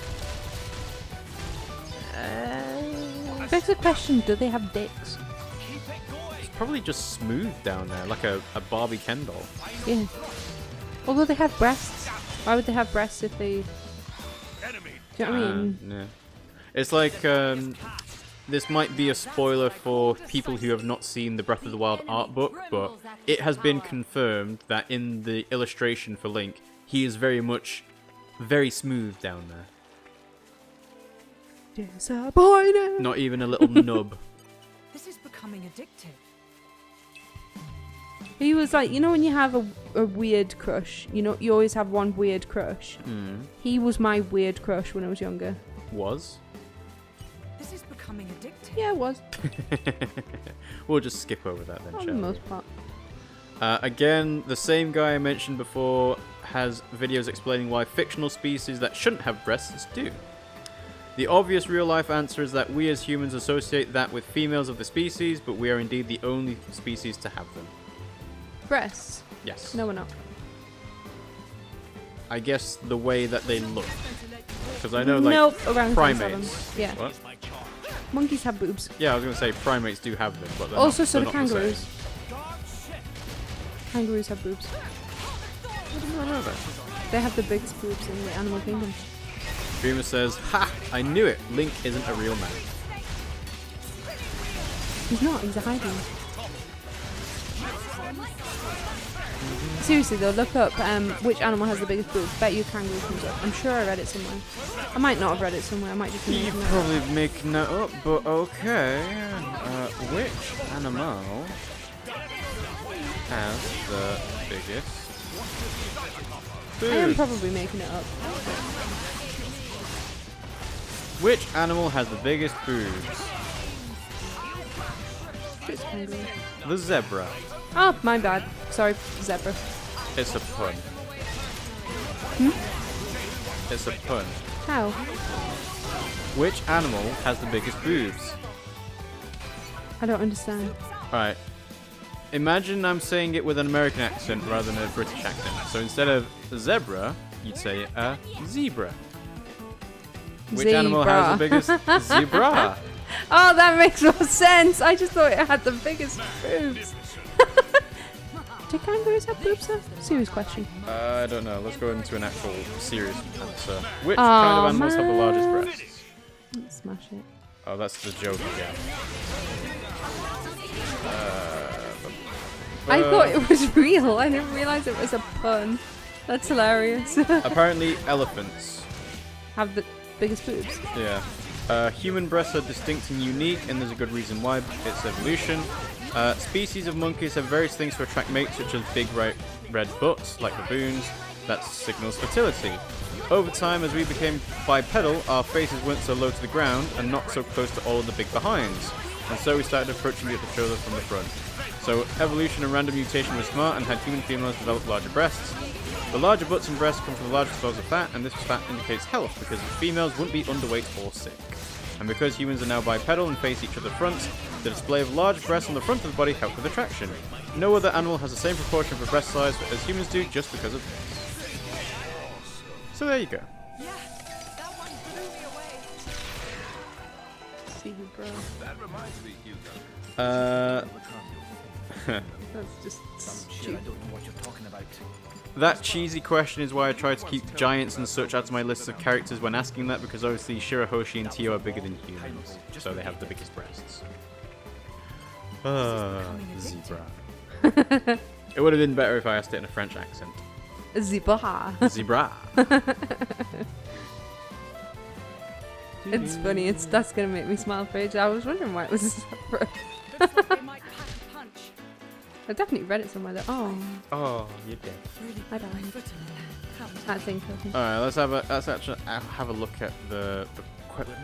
Begs the question, do they have dicks? It's probably just smooth down there, like a Barbie Ken doll. Yeah. Although they have breasts. Why would they have breasts if they... Do you know what I mean? Yeah. It's like, this might be a spoiler for people who have not seen the Breath of the Wild art book, but it has been confirmed that in the illustration for Link, he is very smooth down there. Disappointed. Not even a little nub. This is becoming addictive. He was like, you know when you have a weird crush? You know, you always have one weird crush. He was my weird crush when I was younger. Was? This is becoming addictive. Yeah, it was. We'll just skip over that then, For shall the we? most part. Again, the same guy I mentioned before has videos explaining why fictional species that shouldn't have breasts do. The obvious real-life answer is that we as humans associate that with females of the species, but we are indeed the only species to have them. Breasts? Yes. No, we're not. I guess the way that they look. Because I know, like, primates. Yeah. What? Monkeys have boobs. Yeah, I was going to say primates do have them, but they're also, not, so do not kangaroos. Kangaroos have boobs. I didn't know that. They have the biggest boobs in the animal kingdom. Dreamer says, ha! I knew it! Link isn't a real man. He's not, he's a hiding. Seriously though, look up which animal has the biggest boobs. Bet you kangaroo comes up. I'm sure I read it somewhere. I might not have read it somewhere, I might just be You're making probably making that up, but okay. Which animal has the biggest boobs? I am probably making it up. Which animal has the biggest boobs? It's kangaroo. The zebra. Oh, my bad. Sorry, zebra. It's a pun. It's a pun. How? Which animal has the biggest boobs? I don't understand. Alright. Imagine I'm saying it with an American accent rather than a British accent. So instead of zebra, you'd say a zebra. Which animal has the biggest zebra? Oh, that makes more sense. I just thought it had the biggest boobs. Do kangaroos have boobs though? Serious question. I don't know. Let's go into an actual serious answer. Which kind of animals have the largest breasts? Let's smash it. Oh, that's the joke again. I thought it was real. I didn't realize it was a pun. That's hilarious. Apparently, elephants have the biggest boobs. Yeah. Human breasts are distinct and unique, and there's a good reason why. It's evolution. Species of monkeys have various things to attract mates, such as big red butts, like baboons. That signals fertility. Over time, as we became bipedal, our faces went so low to the ground and not so close to all of the big behinds. And so we started approaching each other from the front. So evolution and random mutation was smart and had human females develop larger breasts. The larger butts and breasts come from the larger stores of fat, and this fat indicates health because females wouldn't be underweight or sick. And because humans are now bipedal and face each other fronts, the display of large breasts on the front of the body help with attraction. No other animal has the same proportion for breast size as humans do just because of this. So there you go. Yeah, that one blew me away. See you, bro. That reminds me, Hugo. That's just stupid. I don't know what you're talking about. That cheesy question is why I try to keep giants and such out of my list of characters when asking that, because obviously Shirahoshi and Tio are bigger than humans, so they have the biggest breasts. Zebra. It would have been better if I asked it in a French accent. Zebra. Zebra. It's funny. That's gonna make me smile for ages. I was wondering why it was separate. I definitely read it somewhere. Oh, you did. I don't. I think. Alright, let's actually have a look at the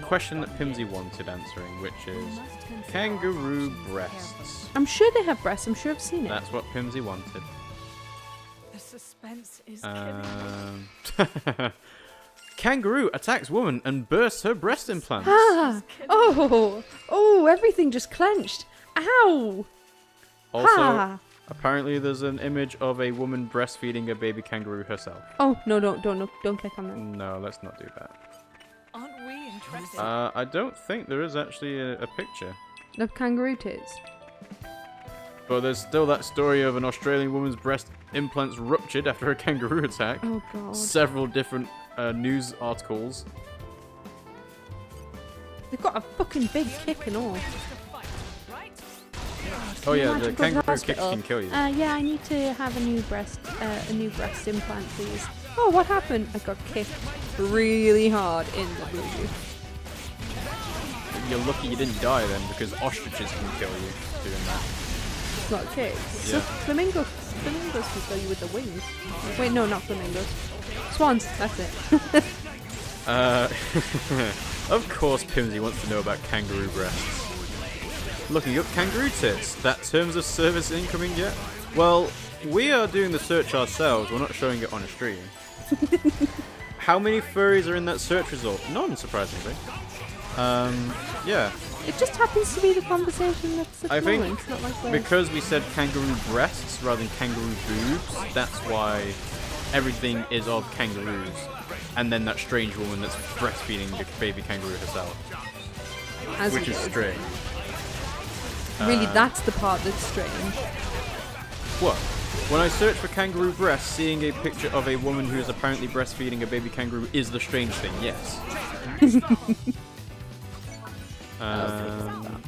question that Pimmsy wanted answering, which is kangaroo breasts. I'm sure they have breasts. I'm sure I've seen it. That's what Pimmsy wanted. The suspense is Kangaroo attacks woman and bursts her breast implants. Oh, everything just clenched. Ow. Also, apparently there's an image of a woman breastfeeding a baby kangaroo herself. Oh, no, don't click on that. No, let's not do that. Aren't we interested? I don't think there is actually a picture. Of kangaroo tits. But there's still that story of an Australian woman's breast implants ruptured after a kangaroo attack. Oh, God. Several different news articles. They've got a fucking big kick and all. Oh yeah, the kangaroo kicks can kill you. Yeah, I need to have a new breast implant, please. Oh, what happened? I got kicked really hard in the booty. You're lucky you didn't die then, because ostriches can kill you doing that. Not kicks. Yeah. So flamingos can kill you with the wings. Wait, no, not flamingos. Swans. That's it. Of course, Pimmsy wants to know about kangaroo breasts. Looking up kangaroo tits. That terms of service incoming yet? Well, we are doing the search ourselves. We're not showing it on a stream. How many furries are in that search result? None, surprisingly. Yeah. It just happens to be the conversation that's I think it's not like because we said kangaroo breasts rather than kangaroo boobs, that's why everything is of kangaroos. And then that strange woman that's breastfeeding the baby kangaroo herself. Which is strange. Really, that's the part that's strange. What? When I search for kangaroo breasts, seeing a picture of a woman who is apparently breastfeeding a baby kangaroo is the strange thing, yes.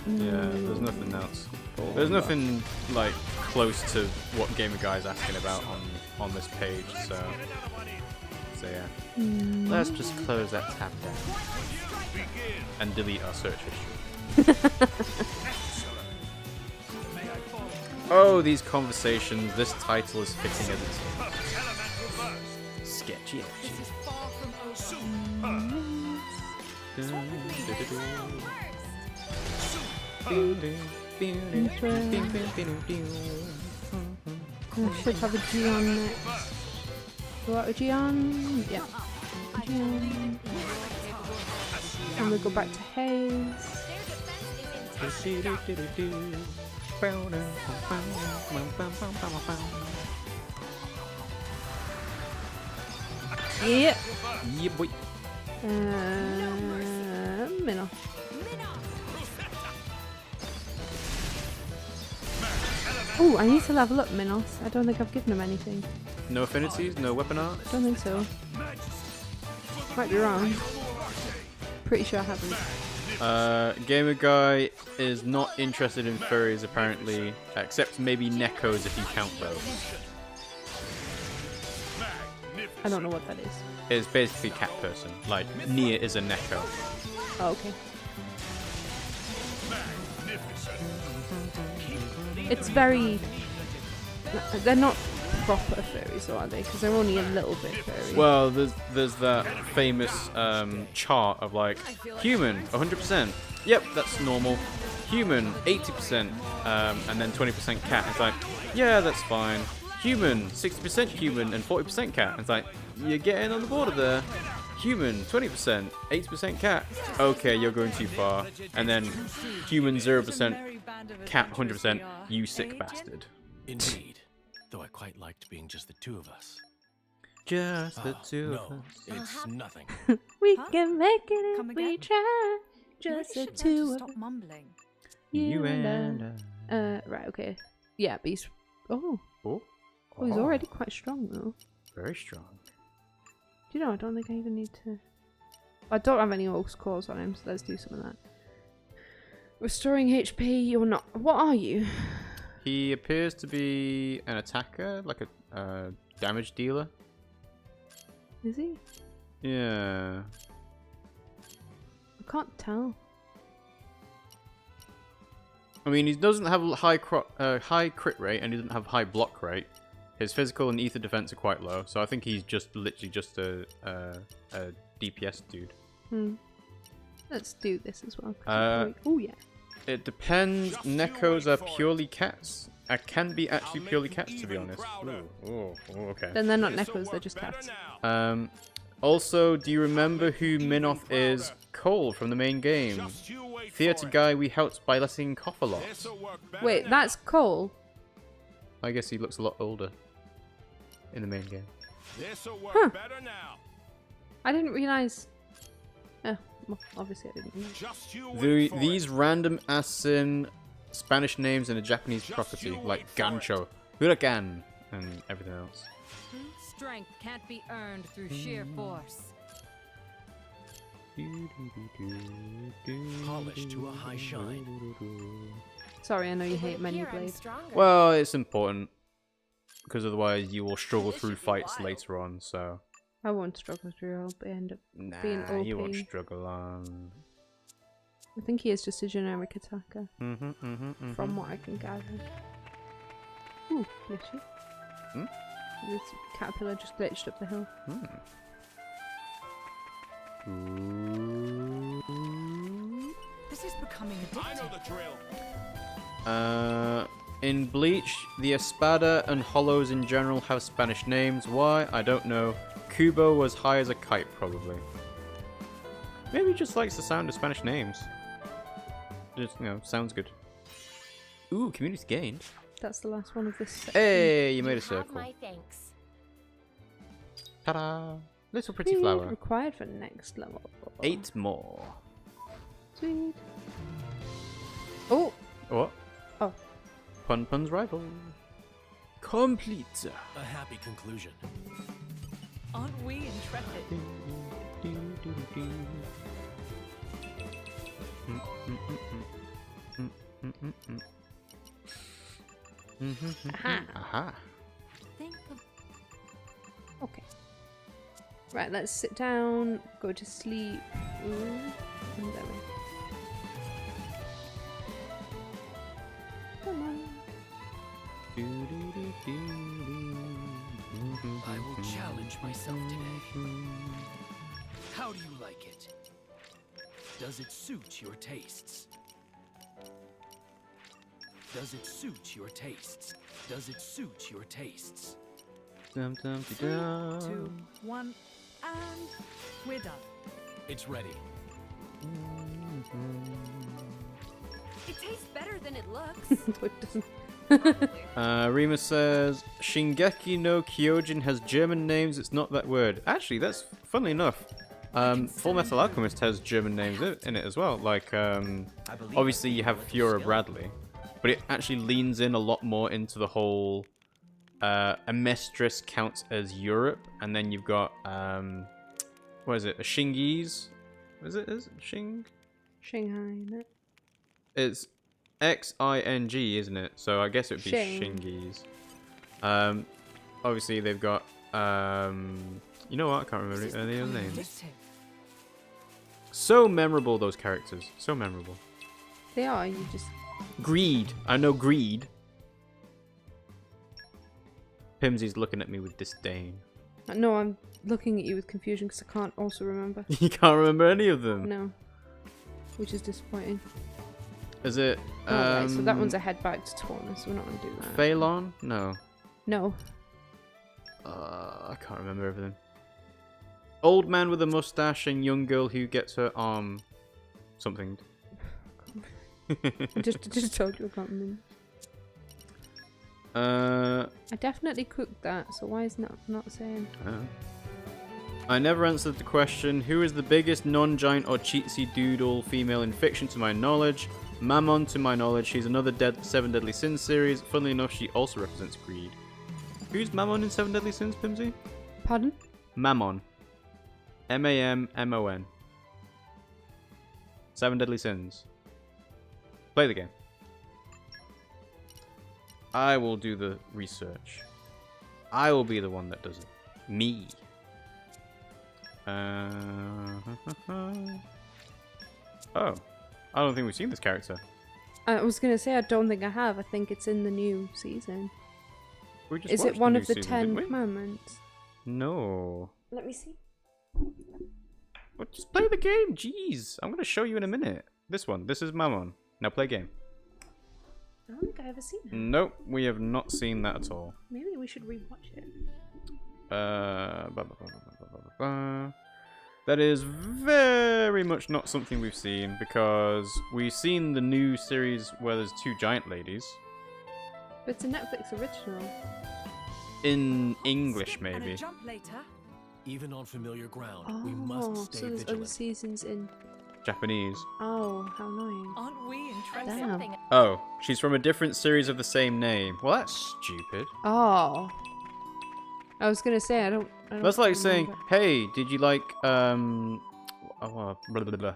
Yeah, there's nothing else. There's nothing like close to what Gamer Guy's asking about on this page, so yeah. Let's just close that tab down and delete our search history. Oh, these conversations. This title is fitting as it's Sketchy. I should have a Gion next. What, a Gion? Yeah. Gion. And we go back to Hayes. Yeah. Yeah, boy. Minnow. Oh, I need to level up Minos. I don't think I've given him anything. No affinities? No weapon art? Don't think so. Might be wrong. Pretty sure I haven't. Gamer Guy is not interested in furries apparently, except maybe Neckos if you count those. I don't know what that is. It's basically cat person. Like Nia is a Necko. Oh, okay. It's very... They're not proper furries, are they? Because they're only a little bit furry. Well, there's that famous chart of like human 100%. Yep, that's normal. Human 80%, and then 20% cat. It's like, yeah, that's fine. Human 60% human and 40% cat. It's like, you're getting on the border there. Human 20%, 80% cat. Okay, you're going too far. And then human 0%, cat 100%. You sick bastard. Indeed. Though I quite liked being just the two of us. Just the two of us. It's nothing. We can make it if we try. Just the two of us. Stop mumbling. You and I. Right, okay. Yeah, but he's... Oh. Oh. Oh, he's already quite strong, though. Very strong. Do you know, I don't think I even need to... I don't have any Oaks cores on him, so let's do some of that. Restoring HP, you're not... What are you? He appears to be an attacker, like a damage dealer. Is he? Yeah. I can't tell. I mean, he doesn't have a high crit rate, and he doesn't have high block rate. His physical and ether defense are quite low, so I think he's just literally just a DPS dude. Let's do this as well. Oh yeah. It depends. Neckos are purely cats. Can be actually purely cats, to be honest. Ooh, okay. Then they're not Neckos, they're just cats. Also, do you remember who Minoth is? Cole from the main game. Theatre guy we helped by letting him cough a lot. Wait, that's Cole? I guess he looks a lot older in the main game. Huh. I didn't realise... Oh, well, obviously I didn't know. These random asin Spanish names in a Japanese property, like Gancho, Huracan, and everything else. Strength can't be earned through sheer force. Polished to a high shine. Sorry, I know you hate many blade. Well, it's important, because otherwise you will struggle through fights later on, so... I won't struggle through, I'll end up being OP. You won't struggle on. I think he is just a generic attacker. From what I can gather. Ooh, bless you. This caterpillar just glitched up the hill. This is becoming addictive. I know the drill. In Bleach, the Espada and Hollows in general have Spanish names. Why? I don't know. Kubo was high as a kite, probably. Maybe he just likes the sound of Spanish names. Just, you know, sounds good. Ooh, community gained. That's the last one of this section. Hey, you made a circle. My thanks. Ta-da! Little pretty flower. Required for next level. 8 more. Sweet. Oh! What? Oh. Pun's rival. Complete. A happy conclusion. Aren't we intrepid? Aha. Okay. Right, let's sit down, go to sleep. Ooh, and there we Come on. I will challenge myself today. How do you like it? Does it suit your tastes? Does it suit your tastes? Does it suit your tastes? 3, 2, 1, and we're done. It's ready. It tastes better than it looks. It doesn't. Rima says, Shingeki no Kyojin has German names, it's not that word. Actually, that's funnily enough. Full Metal Alchemist has German names in it as well. Like, obviously you have Fiora Bradley, but it actually leans in a lot more into the whole Amestris counts as Europe, and then you've got, what is it, a Shingese? Is it Shing? Shanghai, isn't it? It's Xing, isn't it? So I guess it would be Shingies. Obviously they've got you know what? I can't remember any other names. So memorable, those characters. So memorable. They are. You just. Greed. I know Greed. Pimmsy's looking at me with disdain. No, I'm looking at you with confusion because I can't also remember. You can't remember any of them? No. Which is disappointing. Is it... right, so that one's a head back to Torna, so we're not going to do that. Phalon? No. No. I can't remember everything. Old man with a mustache and young girl who gets her arm... something. I just told you I can't remember. I definitely cooked that, so why is not saying? I never answered the question, who is the biggest non-giant or cheatsy doodle female in fiction to my knowledge? Mammon to my knowledge, she's another Seven Deadly Sins series. Funnily enough, she also represents greed. Who's Mammon in Seven Deadly Sins, Pimmsy? Pardon? Mammon. M-A-M-M-O-N. Seven Deadly Sins. Play the game. I will do the research. I will be the one that does it. Me. Oh. I don't think we've seen this character. I was going to say, I don't think I have. I think it's in the new season. Is it one of the 10 commandments? No. Let me see. Well, just play the game. Jeez. I'm going to show you in a minute. This one. This is Mammon. Now play game. I don't think I've ever seen it. Nope, we have not seen that at all. Maybe we should rewatch it. That is very much not something we've seen, because we've seen the new series where there's two giant ladies. But it's a Netflix original. In English, maybe. Even on familiar ground, we must stay so there's vigilant. other seasons in Japanese. Oh, how annoying. Aren't we Damn. Oh, she's from a different series of the same name. Well, that's stupid. Oh. I was gonna say, I don't That's like remember. saying, hey, did you like, blah, blah, blah.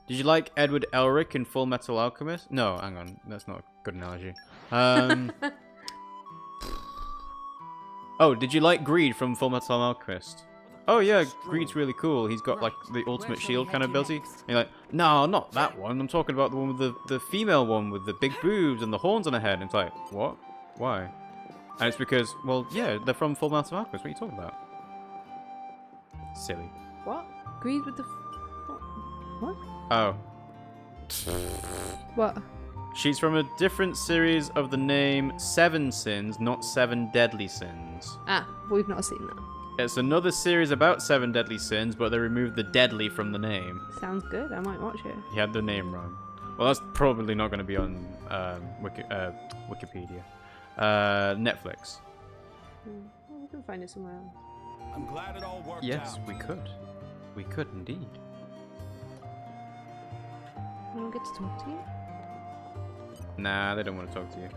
Did you like Edward Elric in Full Metal Alchemist? No, hang on, that's not a good analogy. Oh, did you like Greed from Full Metal Alchemist? Oh yeah, Greed's really cool. He's got like the ultimate shield kind of ability. And you're like, no, not that one. I'm talking about the one with the female one with the big boobs and the horns on her head. And it's like, what? Why? And it's because, well, yeah, they're from Full Metal Alchemist. What are you talking about? Silly. What? Greed with the... What? Oh. What? She's from a different series of the name Seven Sins, not Seven Deadly Sins. Ah, we've not seen that. It's another series about Seven Deadly Sins, but they removed the deadly from the name. Sounds good. I might watch it. He had the name wrong. Well, that's probably not going to be on Wikipedia. Netflix. Well, we can find it somewhere else. I'm glad it all worked out. Yes, we could. We could indeed. I don't get to talk to you? Nah, they don't want to talk to you.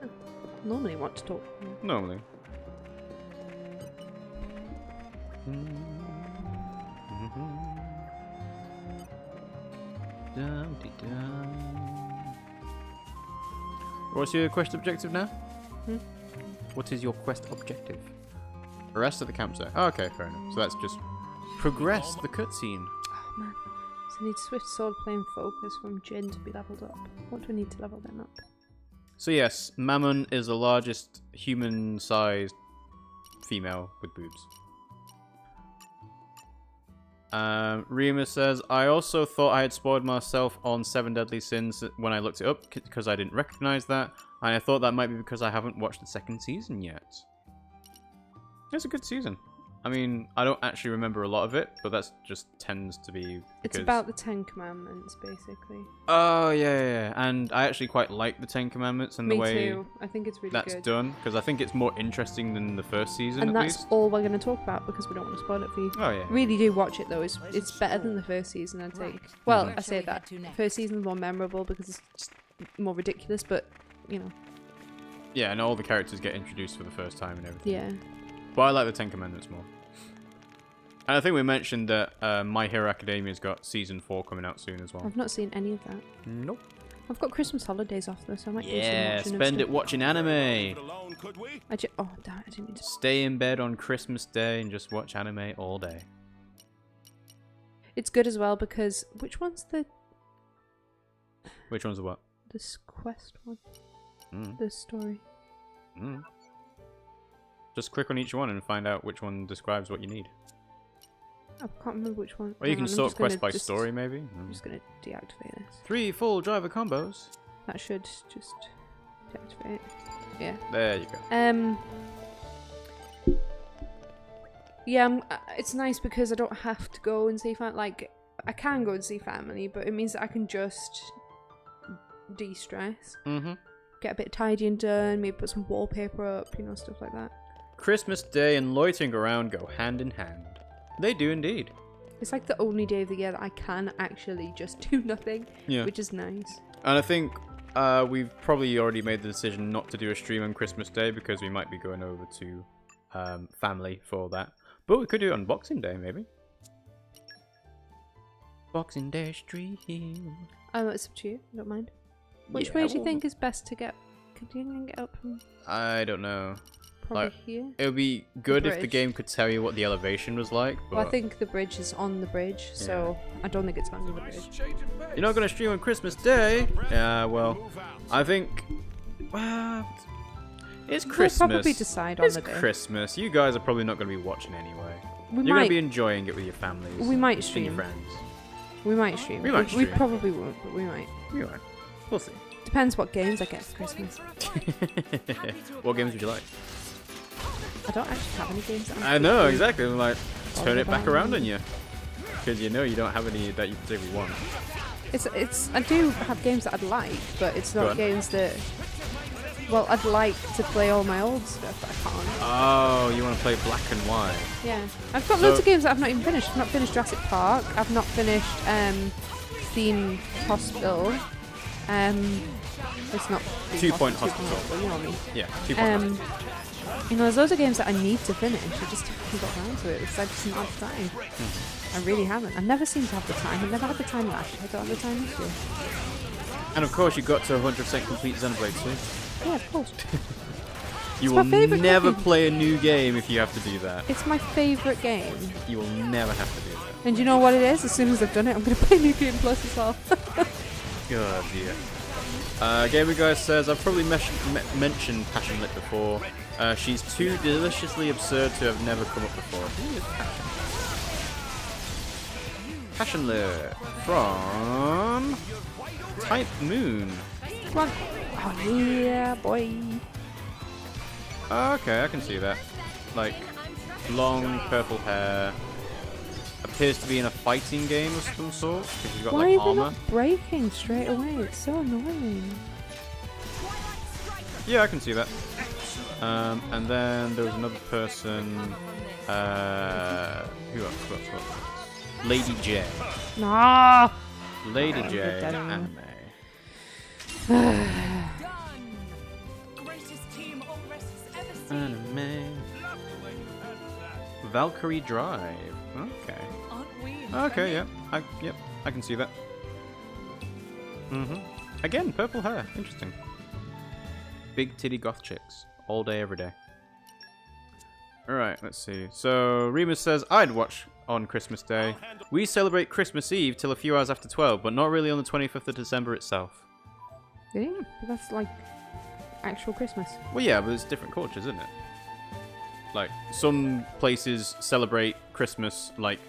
I normally want to talk to you. Normally. What's your quest objective now? What is your quest objective? Arrest at the campsite. Oh, okay, fair enough. So that's just progress the cutscene. Oh man. So I need Swift Sword Plane Focus from Jin to be leveled up. What do I need to level them up? So yes, Mammon is the largest human-sized female with boobs. Rima says, I also thought I had spoiled myself on Seven Deadly Sins when I looked it up because I didn't recognize that, and I thought that might be because I haven't watched the second season yet. It's a good season. I mean, I don't actually remember a lot of it, but that just tends to be because... It's about the 10 Commandments, basically. Oh, yeah. And I actually quite like the 10 Commandments and the way... Me too. I think it's really that's good. done, because I think it's more interesting than the first season, and at that's least. all we're going to talk about, because we don't want to spoil it for you. Oh, yeah. Really do watch it, though. It's better than the first season, I think. Well, I say that. First season's more memorable, because it's just more ridiculous, but, you know. Yeah, and all the characters get introduced for the first time and everything. Yeah. But I like the 10 Commandments more. And I think we mentioned that My Hero Academia's got season 4 coming out soon as well. I've not seen any of that. Nope. I've got Christmas holidays off though, so I might do some Yeah, watching spend it watching anime. Oh, damn it, I didn't need to. Stay in bed on Christmas Day and just watch anime all day. It's good as well because which one's the what? this quest one? Mm. The story. Mm. Just click on each one and find out which one describes what you need. I can't remember which one. Or you can sort quest by story, maybe. I'm just gonna deactivate this. 3 full driver combos. That should just deactivate. Yeah. There you go. Yeah, it's nice because I don't have to go and see family. Like, I can go and see family, but it means that I can just de-stress. Mm-hmm. Get a bit of tidying done, maybe put some wallpaper up, you know, stuff like that. Christmas Day and loitering around go hand in hand. They do indeed. It's like the only day of the year that I can actually just do nothing, yeah. Which is nice. And I think we've probably already made the decision not to do a stream on Christmas Day because we might be going over to family for that. But we could do it on Boxing Day, maybe. Boxing Day stream. It's up to you. I don't mind. Which way do you think is best to get? Could you get up from? I don't know. Probably here. It would be good if the game could tell you what the elevation was like. But well, I think the bridge is on the bridge, so I don't think it's under the bridge. You're not going to stream on Christmas Day? Yeah, well, I think... Well, it's Christmas. We'll probably decide on the day. It's Christmas. You guys are probably not going to be watching anyway. You're going to be enjoying it with your families. We might stream. And your friends. We might stream. We probably won't, but we might. We might. We'll see. Depends what games I get for Christmas. What games would you like? I don't actually have any games that I know, exactly. I'm like, turn it back around on you. Because you know you don't have any that you particularly want. I do have games that I'd like, but it's not games that... Well, I'd like to play all my old stuff, but I can't. Oh, you want to play Black and White? Yeah. I've got loads of games that I've not even finished. I've not finished Jurassic Park. I've not finished Theme Hospital. It's not 2 Point Hospital. But you know what I mean. Yeah, 2 Point Hospital. You know, there's loads of games that I need to finish. I just haven't got around to it because I just not have the time. I really haven't. I never seem to have the time. I never had the time last year. I don't have the time this year. And of course, you got to 100% complete Xenoblade too. Yeah, of course. You will never play a new game if you have to do that. It's my favourite game. You will never have to do that. And you know what it is? As soon as I've done it, I'm going to play New Game Plus as well. God dear. Gamer Guy says, I've probably mentioned Passion Lit before. She's too deliciously absurd to have never come up before. Who is Passion? Passion Lit from Type Moon. Come on. Oh yeah, boy. Okay, I can see that. Like, long purple hair. Appears to be in a fighting game of some sort. Because you've got like armor. Why are they not breaking straight away? It's so annoying. Yeah, I can see that. And then there was another person. Who else? Lady J. Nah. Lady J. Anime. Anime. Valkyrie Drive. Okay. Okay, yeah. I can see that. Again, purple hair. Interesting. Big titty goth chicks. All day, every day. Alright, let's see. So, Remus says, I'd watch on Christmas Day. We celebrate Christmas Eve till a few hours after 12, but not really on the 25th of December itself. Yeah, but that's like actual Christmas. Well, yeah, but it's different cultures, isn't it? Like, some places celebrate Christmas, like,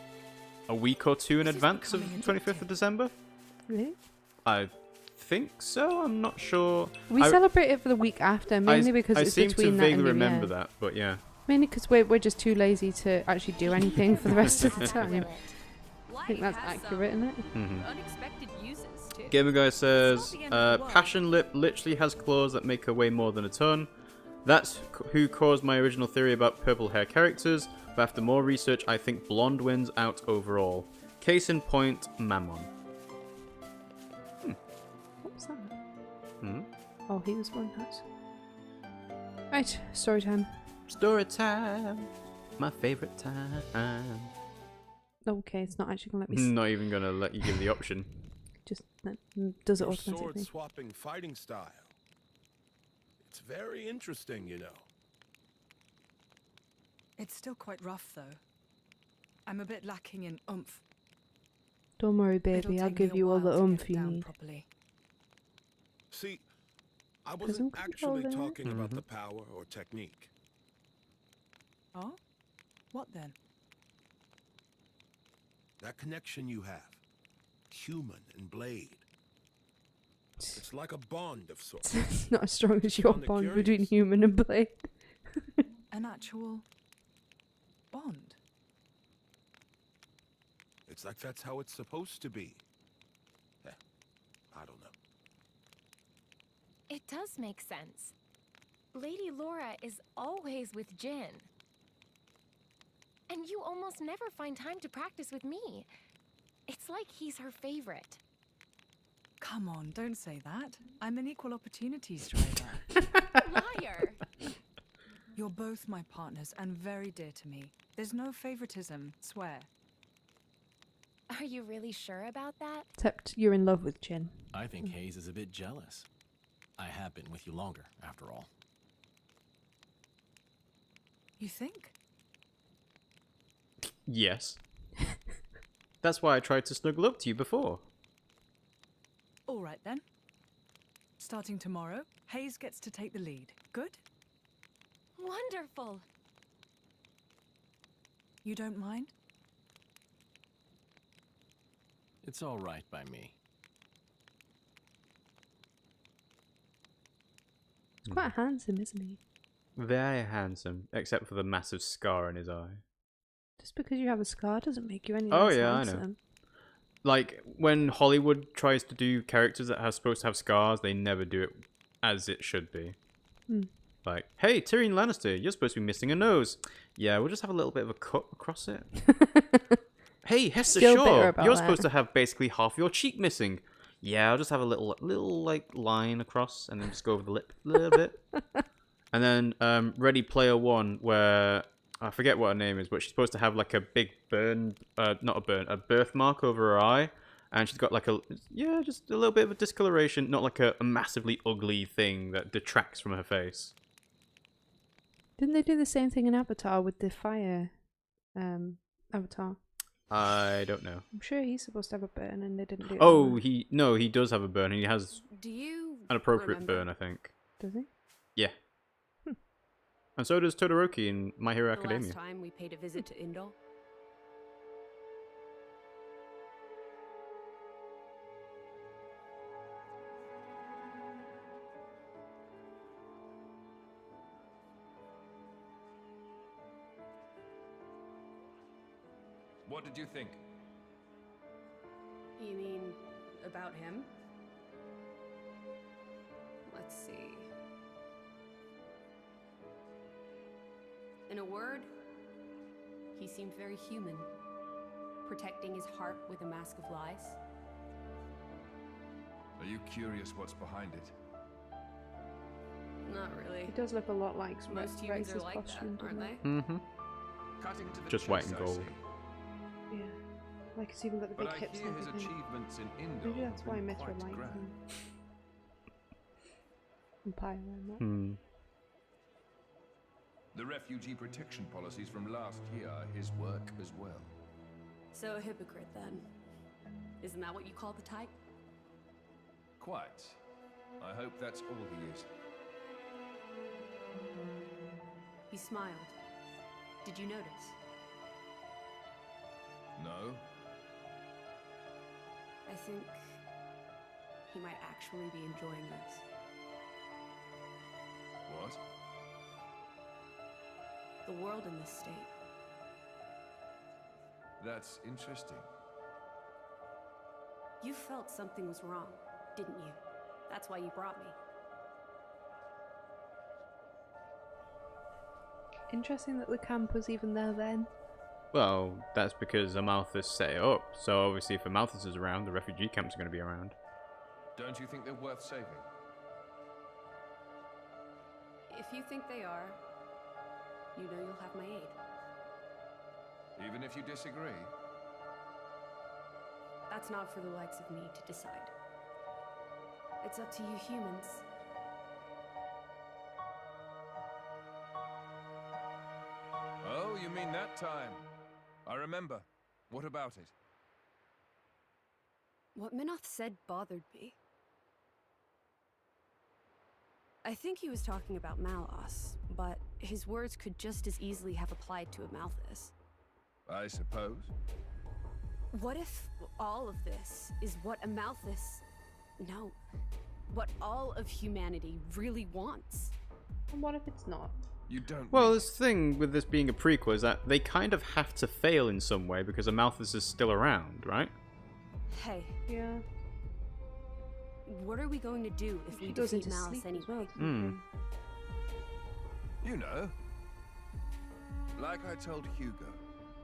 a week or two in advance of 25th of December. Really? I think so. I'm not sure. We celebrate it for the week after, mainly because it's between that and I seem to vaguely remember that, but yeah. Mainly because we're just too lazy to actually do anything for the rest of the time. I think that's accurate, isn't it? Unexpected uses too. Gamer Guy says, Passion Lip literally has claws that make her weigh more than a ton. That's who caused my original theory about purple hair characters, but after more research, I think blonde wins out overall. Case in point, Mammon. What was that? Oh, he was going nuts. Right, story time. Story time. My favorite time. Okay, it's not actually gonna let me. Not even gonna let you give the option. Just does it Your automatically. sword-swapping fighting style. It's very interesting, you know. It's still quite rough, though. I'm a bit lacking in oomph. Don't worry, It'll baby. I'll take me give a you all while the to oomph get it you down need. properly. See, I I'm wasn't actually controlling it. talking about the power or technique. Oh? What then? That connection you have. Human and blade. It's like a bond of sorts. It's not as strong as your On the bond curious. between human and blade. An actual bond? It's like that's how it's supposed to be. I don't know. It does make sense. Lady Laura is always with Jin. And you almost never find time to practice with me. It's like he's her favorite. Come on, don't say that. I'm an equal opportunities driver. Liar! You're both my partners and very dear to me. There's no favoritism, swear. Are you really sure about that? Except you're in love with Jin. I think Hayes is a bit jealous. I have been with you longer, after all. You think? Yes. That's why I tried to snuggle up to you before. All right then. Starting tomorrow, Hayes gets to take the lead. Good? Wonderful! You don't mind? It's all right by me. He's quite handsome, isn't he? Very handsome, except for the massive scar in his eye. Just because you have a scar doesn't make you any Oh less yeah, handsome. I know. Like, when Hollywood tries to do characters that are supposed to have scars, they never do it as it should be. Like, hey, Tyrion Lannister, you're supposed to be missing a nose. Yeah, we'll just have a little bit of a cut across it. Hey, Hester Still bitter Shaw, about you're that. supposed to have basically half your cheek missing. Yeah, I'll just have a little like line across and then just go over the lip a little bit. And then Ready Player One, where I forget what her name is, but she's supposed to have like a big burn, not a burn, a birthmark over her eye, and she's got like just a little bit of a discoloration, not like a massively ugly thing that detracts from her face. Didn't they do the same thing in Avatar with the fire avatar? I don't know. I'm sure he's supposed to have a burn and they didn't do it. Oh, he does have a burn. He has Do you an appropriate remember burn, I think. Does he? Yeah. And so does Todoroki in My Hero the Academia. last time we paid a visit to Indol? What did you think? You mean about him? Let's see. In a word, he seemed very human, protecting his heart with a mask of lies. Are you curious what's behind it? Not really. It does look a lot like Most humans are Rex's like costume, that, aren't doesn't they? it? Mm-hmm. Cutting to the Just white chase, and I gold. see. Yeah. Like it's even got the But big I hips hear and his everything. achievements in Indol Maybe that's have why been Mithra quite likes grand. him. And Pyro and that. Hmm. The refugee protection policies from last year are his work as well. So a hypocrite then. Isn't that what you call the type? Quite. I hope that's all he is. He smiled. Did you notice? No? I think he might actually be enjoying this. What? The world in this state. That's interesting. You felt something was wrong, didn't you? That's why you brought me. Interesting that the camp was even there then. Well, that's because Amalthus set it up. So obviously if Amalthus is around, the refugee camps are going to be around. Don't you think they're worth saving? If you think they are, you know you'll have my aid. Even if you disagree? That's not for the likes of me to decide. It's up to you humans. Oh, you mean that time? I remember. What about it? What Minoth said bothered me. I think he was talking about Malos, but his words could just as easily have applied to Amalthus. I suppose. What if all of this is what Amalthus... No. What all of humanity really wants? And what if it's not? You don't... Well, this thing with this being a prequel is that they kind of have to fail in some way because Amalthus is still around, right? Hey. Yeah. What are we going to do if we defeat Malice anyway? You know. Like I told Hugo.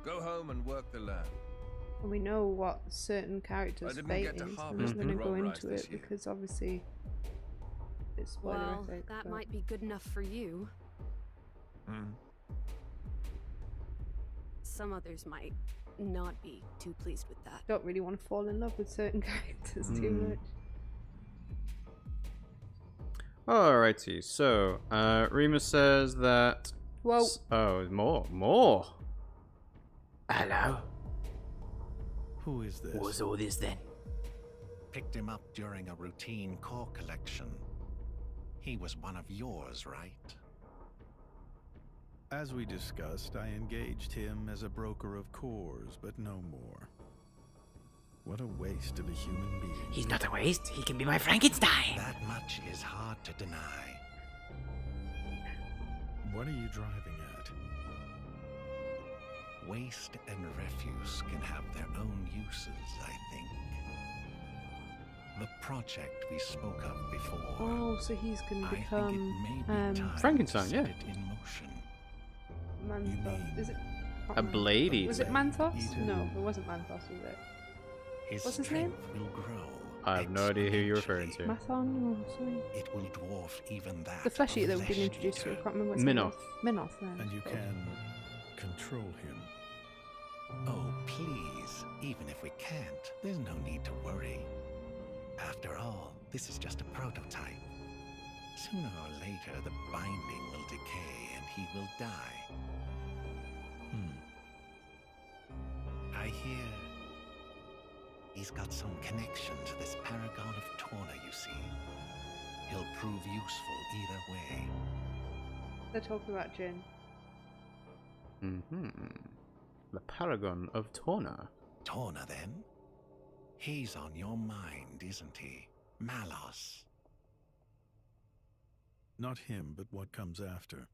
Go home and work the land. And we know what certain characters' fate is. I'm not going to go into it because obviously it's spoilerific. Well, that might be good enough for you. Some others might not be too pleased with that. Don't really want to fall in love with certain characters too much. Alrighty, so Remus says that. Whoa! Oh, more. Hello. Who is this? What's all this then? Picked him up during a routine core collection. He was one of yours, right? As we discussed, I engaged him as a broker of cores, but no more. What a waste of a human being. He's not a waste. He can be my Frankenstein. That much is hard to deny. What are you driving at? Waste and refuse can have their own uses, I think. The project we spoke of before. Oh, so he's going to become I think it may be time Frankenstein, to set yeah. it in motion. Manthos. Is it? A blade eater. Was it Manthos? No, it wasn't Manthos, was it? What's his name? Will grow I have no idea who you're referring to. Mathon or something? It will dwarf even that. The flesh eater that we've been introduced to. I can't remember what's Minoth. Minoth, yeah. And you can control him. Oh, please. Even if we can't, there's no need to worry. After all, this is just a prototype. Sooner or later, the binding will decay and he will die. I hear he's got some connection to this paragon of Torna, you see. He'll prove useful either way. They're talking about Jin. The paragon of Torna. Torna, then? He's on your mind, isn't he? Malos. Not him, but what comes after.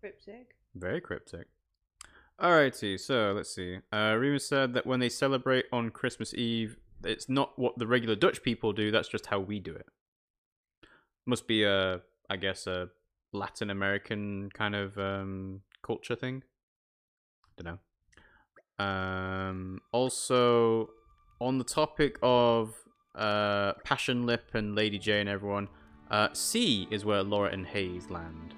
Cryptic. Very cryptic. Alrighty, so let's see. Remus said that when they celebrate on Christmas Eve, it's not what the regular Dutch people do, that's just how we do it. Must be I guess, a Latin American kind of culture thing. Don't know. Also, on the topic of Passion Lip and Lady J and everyone, C is where Laura and Hayes land.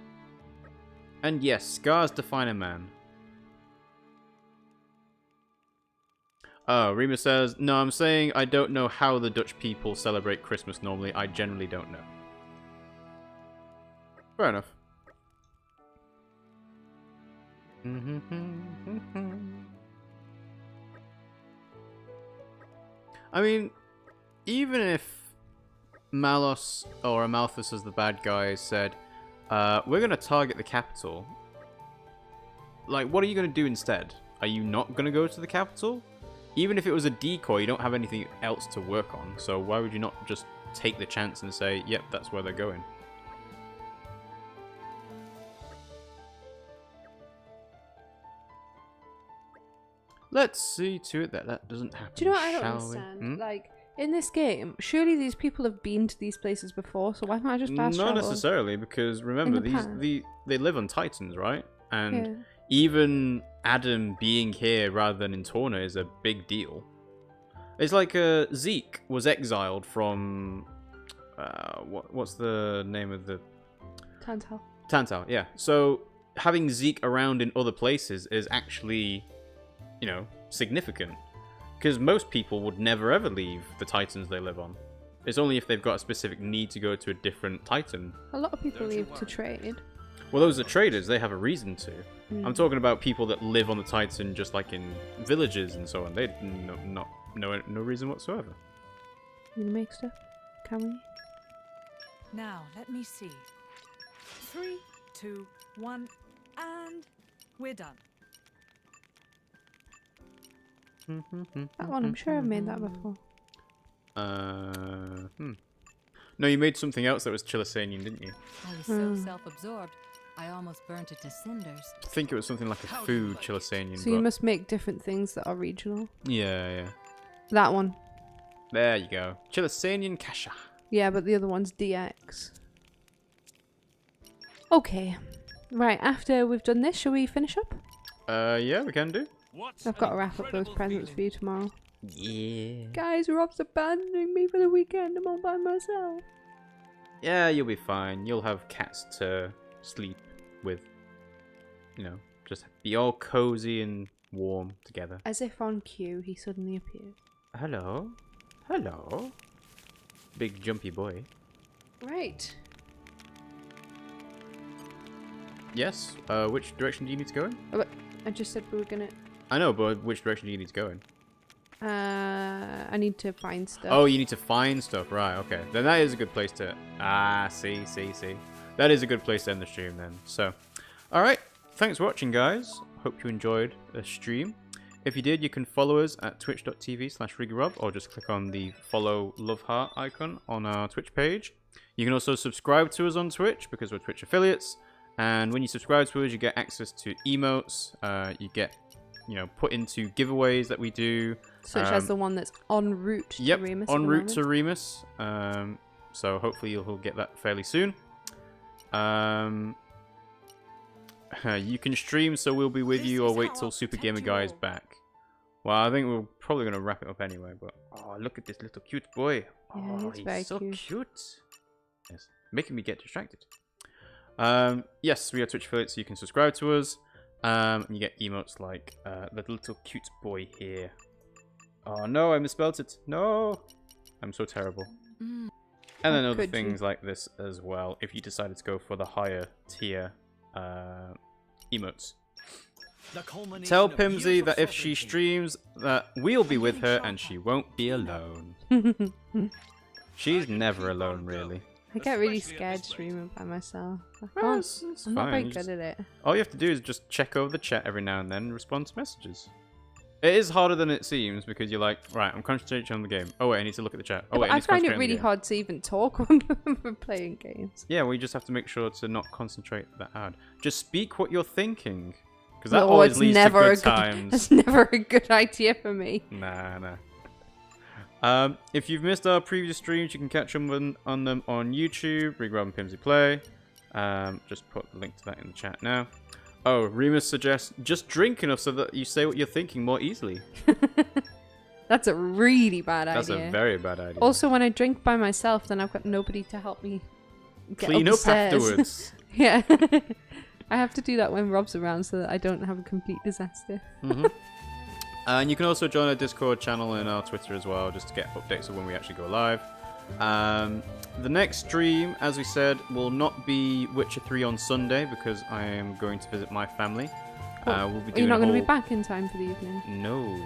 And yes, scars define a man. Oh, Remus says, no, I'm saying I don't know how the Dutch people celebrate Christmas normally. I generally don't know. Fair enough. I mean, even if Malos or Amalthus as the bad guy said, we're going to target the capital, like, what are you going to do instead? Are you not going to go to the capital? Even if it was a decoy, you don't have anything else to work on, so why would you not just take the chance and say, yep, that's where they're going? Let's see to it that that doesn't happen. Do you know what I don't understand? Like, in this game, surely these people have been to these places before, so why can't I just fast travel? Not necessarily, because remember, they live on Titans, right? And Yeah. even Adam being here rather than in Torna is a big deal. It's like Zeke was exiled from... what's the name of the... Tantal. Tantal, yeah. So having Zeke around in other places is actually, you know, significant. Because most people would never ever leave the Titans they live on. It's only if they've got a specific need to go to a different Titan. A lot of people leave to trade. Well, those are traders. They have a reason to. I'm talking about people that live on the Titan just like in villages and so on. They no reason whatsoever. You gonna make stuff? Can we? Now, let me see. 3, 2, 1, and we're done. That one, I'm sure I've made that before. No, you made something else that was Chilisanian, didn't you? I was so self-absorbed, I almost burnt it to cinders. I think it was something like a food Chilisanian. So you must make different things that are regional. Yeah. That one. There you go. Chilisanian Kasha. Yeah, but the other one's DX. Okay. Right, after we've done this, shall we finish up? Yeah, we can do. I've got to wrap up those presents for you tomorrow. Yeah. Guys, Rob's abandoning me for the weekend. I'm all by myself. Yeah, you'll be fine. You'll have cats to sleep with. You know, just be all cozy and warm together. As if on cue, he suddenly appeared. Hello? Hello? Big jumpy boy. Right. Yes? Which direction do you need to go in? Oh, I just said we were gonna... I know, but which direction do you need to go in? I need to find stuff. Oh, you need to find stuff. Right, okay. Then that is a good place to... see. That is a good place to end the stream then. So, alright. Thanks for watching, guys. Hope you enjoyed the stream. If you did, you can follow us at twitch.tv/RiggyRob or just click on the follow love heart icon on our Twitch page. You can also subscribe to us on Twitch because we're Twitch affiliates. And when you subscribe to us, you get access to emotes. You get, put into giveaways that we do. Such as the one that's en route to Remus. En route to Remus. So hopefully you'll get that fairly soon. You can stream, so we'll be with you, or wait till Super Gamer Guy's back. Well, I think we're probably going to wrap it up anyway, but... Oh, look at this little cute boy. Yeah, he's so cute. Yes, making me get distracted. Yes, we are Twitch affiliates, so you can subscribe to us. And you get emotes like the little cute boy here. Oh no, I misspelled it. No! I'm so terrible. And then other things like this as well, if you decided to go for the higher tier emotes. Tell Pimmsy that if she streams, that we'll be with her and she won't be alone. She's never alone, really. I get really scared streaming by myself. I'm not very good at it. All you have to do is just check over the chat every now and then and respond to messages. It is harder than it seems because you're like, right, I'm concentrating on the game. Oh wait, I need to look at the chat. Oh wait, I find it really hard to even talk when we're playing games. Yeah, we just have to make sure to not concentrate that hard. Just speak what you're thinking, because that always leads to good times. That's never a good idea for me. Nah. If you've missed our previous streams, you can catch them on them on YouTube. RiggyRob and Pimmsy Play. Just put the link to that in the chat now. Oh, Remus suggests just drink enough so that you say what you're thinking more easily. That's a really bad idea. That's a very bad idea. Also, when I drink by myself, then I've got nobody to help me get clean up up afterwards. Yeah. I have to do that when Rob's around so that I don't have a complete disaster. And you can also join our Discord channel and our Twitter as well, just to get updates of when we actually go live. The next stream, as we said, will not be Witcher 3 on Sunday because I am going to visit my family. We'll be doing You're not going to be back in time for the evening? No.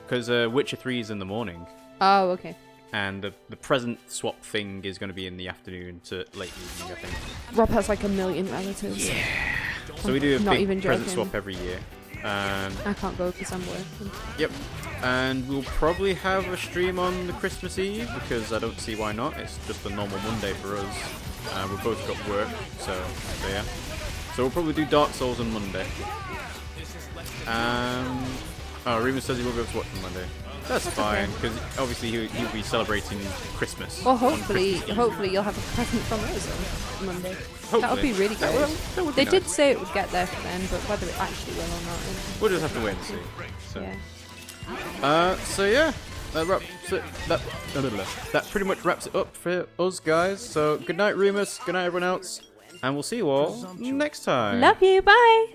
Because Witcher 3 is in the morning. Oh, okay. And the present swap thing is going to be in the afternoon to late evening, I think. Rob has like a million relatives. Yeah. So we do a big present swap every year. I can't go because I'm working. Yep. And we'll probably have a stream on the Christmas Eve because I don't see why not. It's just a normal Monday for us. We've both got work, so yeah. So we'll probably do Dark Souls on Monday. Remus says he will be able to watch on Monday. That's fine, because obviously he'll be celebrating Christmas. Well, hopefully you'll have a present from us on Monday. Hopefully. That would be really good. That would they be did nice. say it would get there for then, but whether it actually will or not. We'll just have to wait and see. So. Yeah. So yeah, that pretty much wraps it up for us guys. So good night, Remus. Good night, everyone else, and we'll see you all next time. Love you. Bye.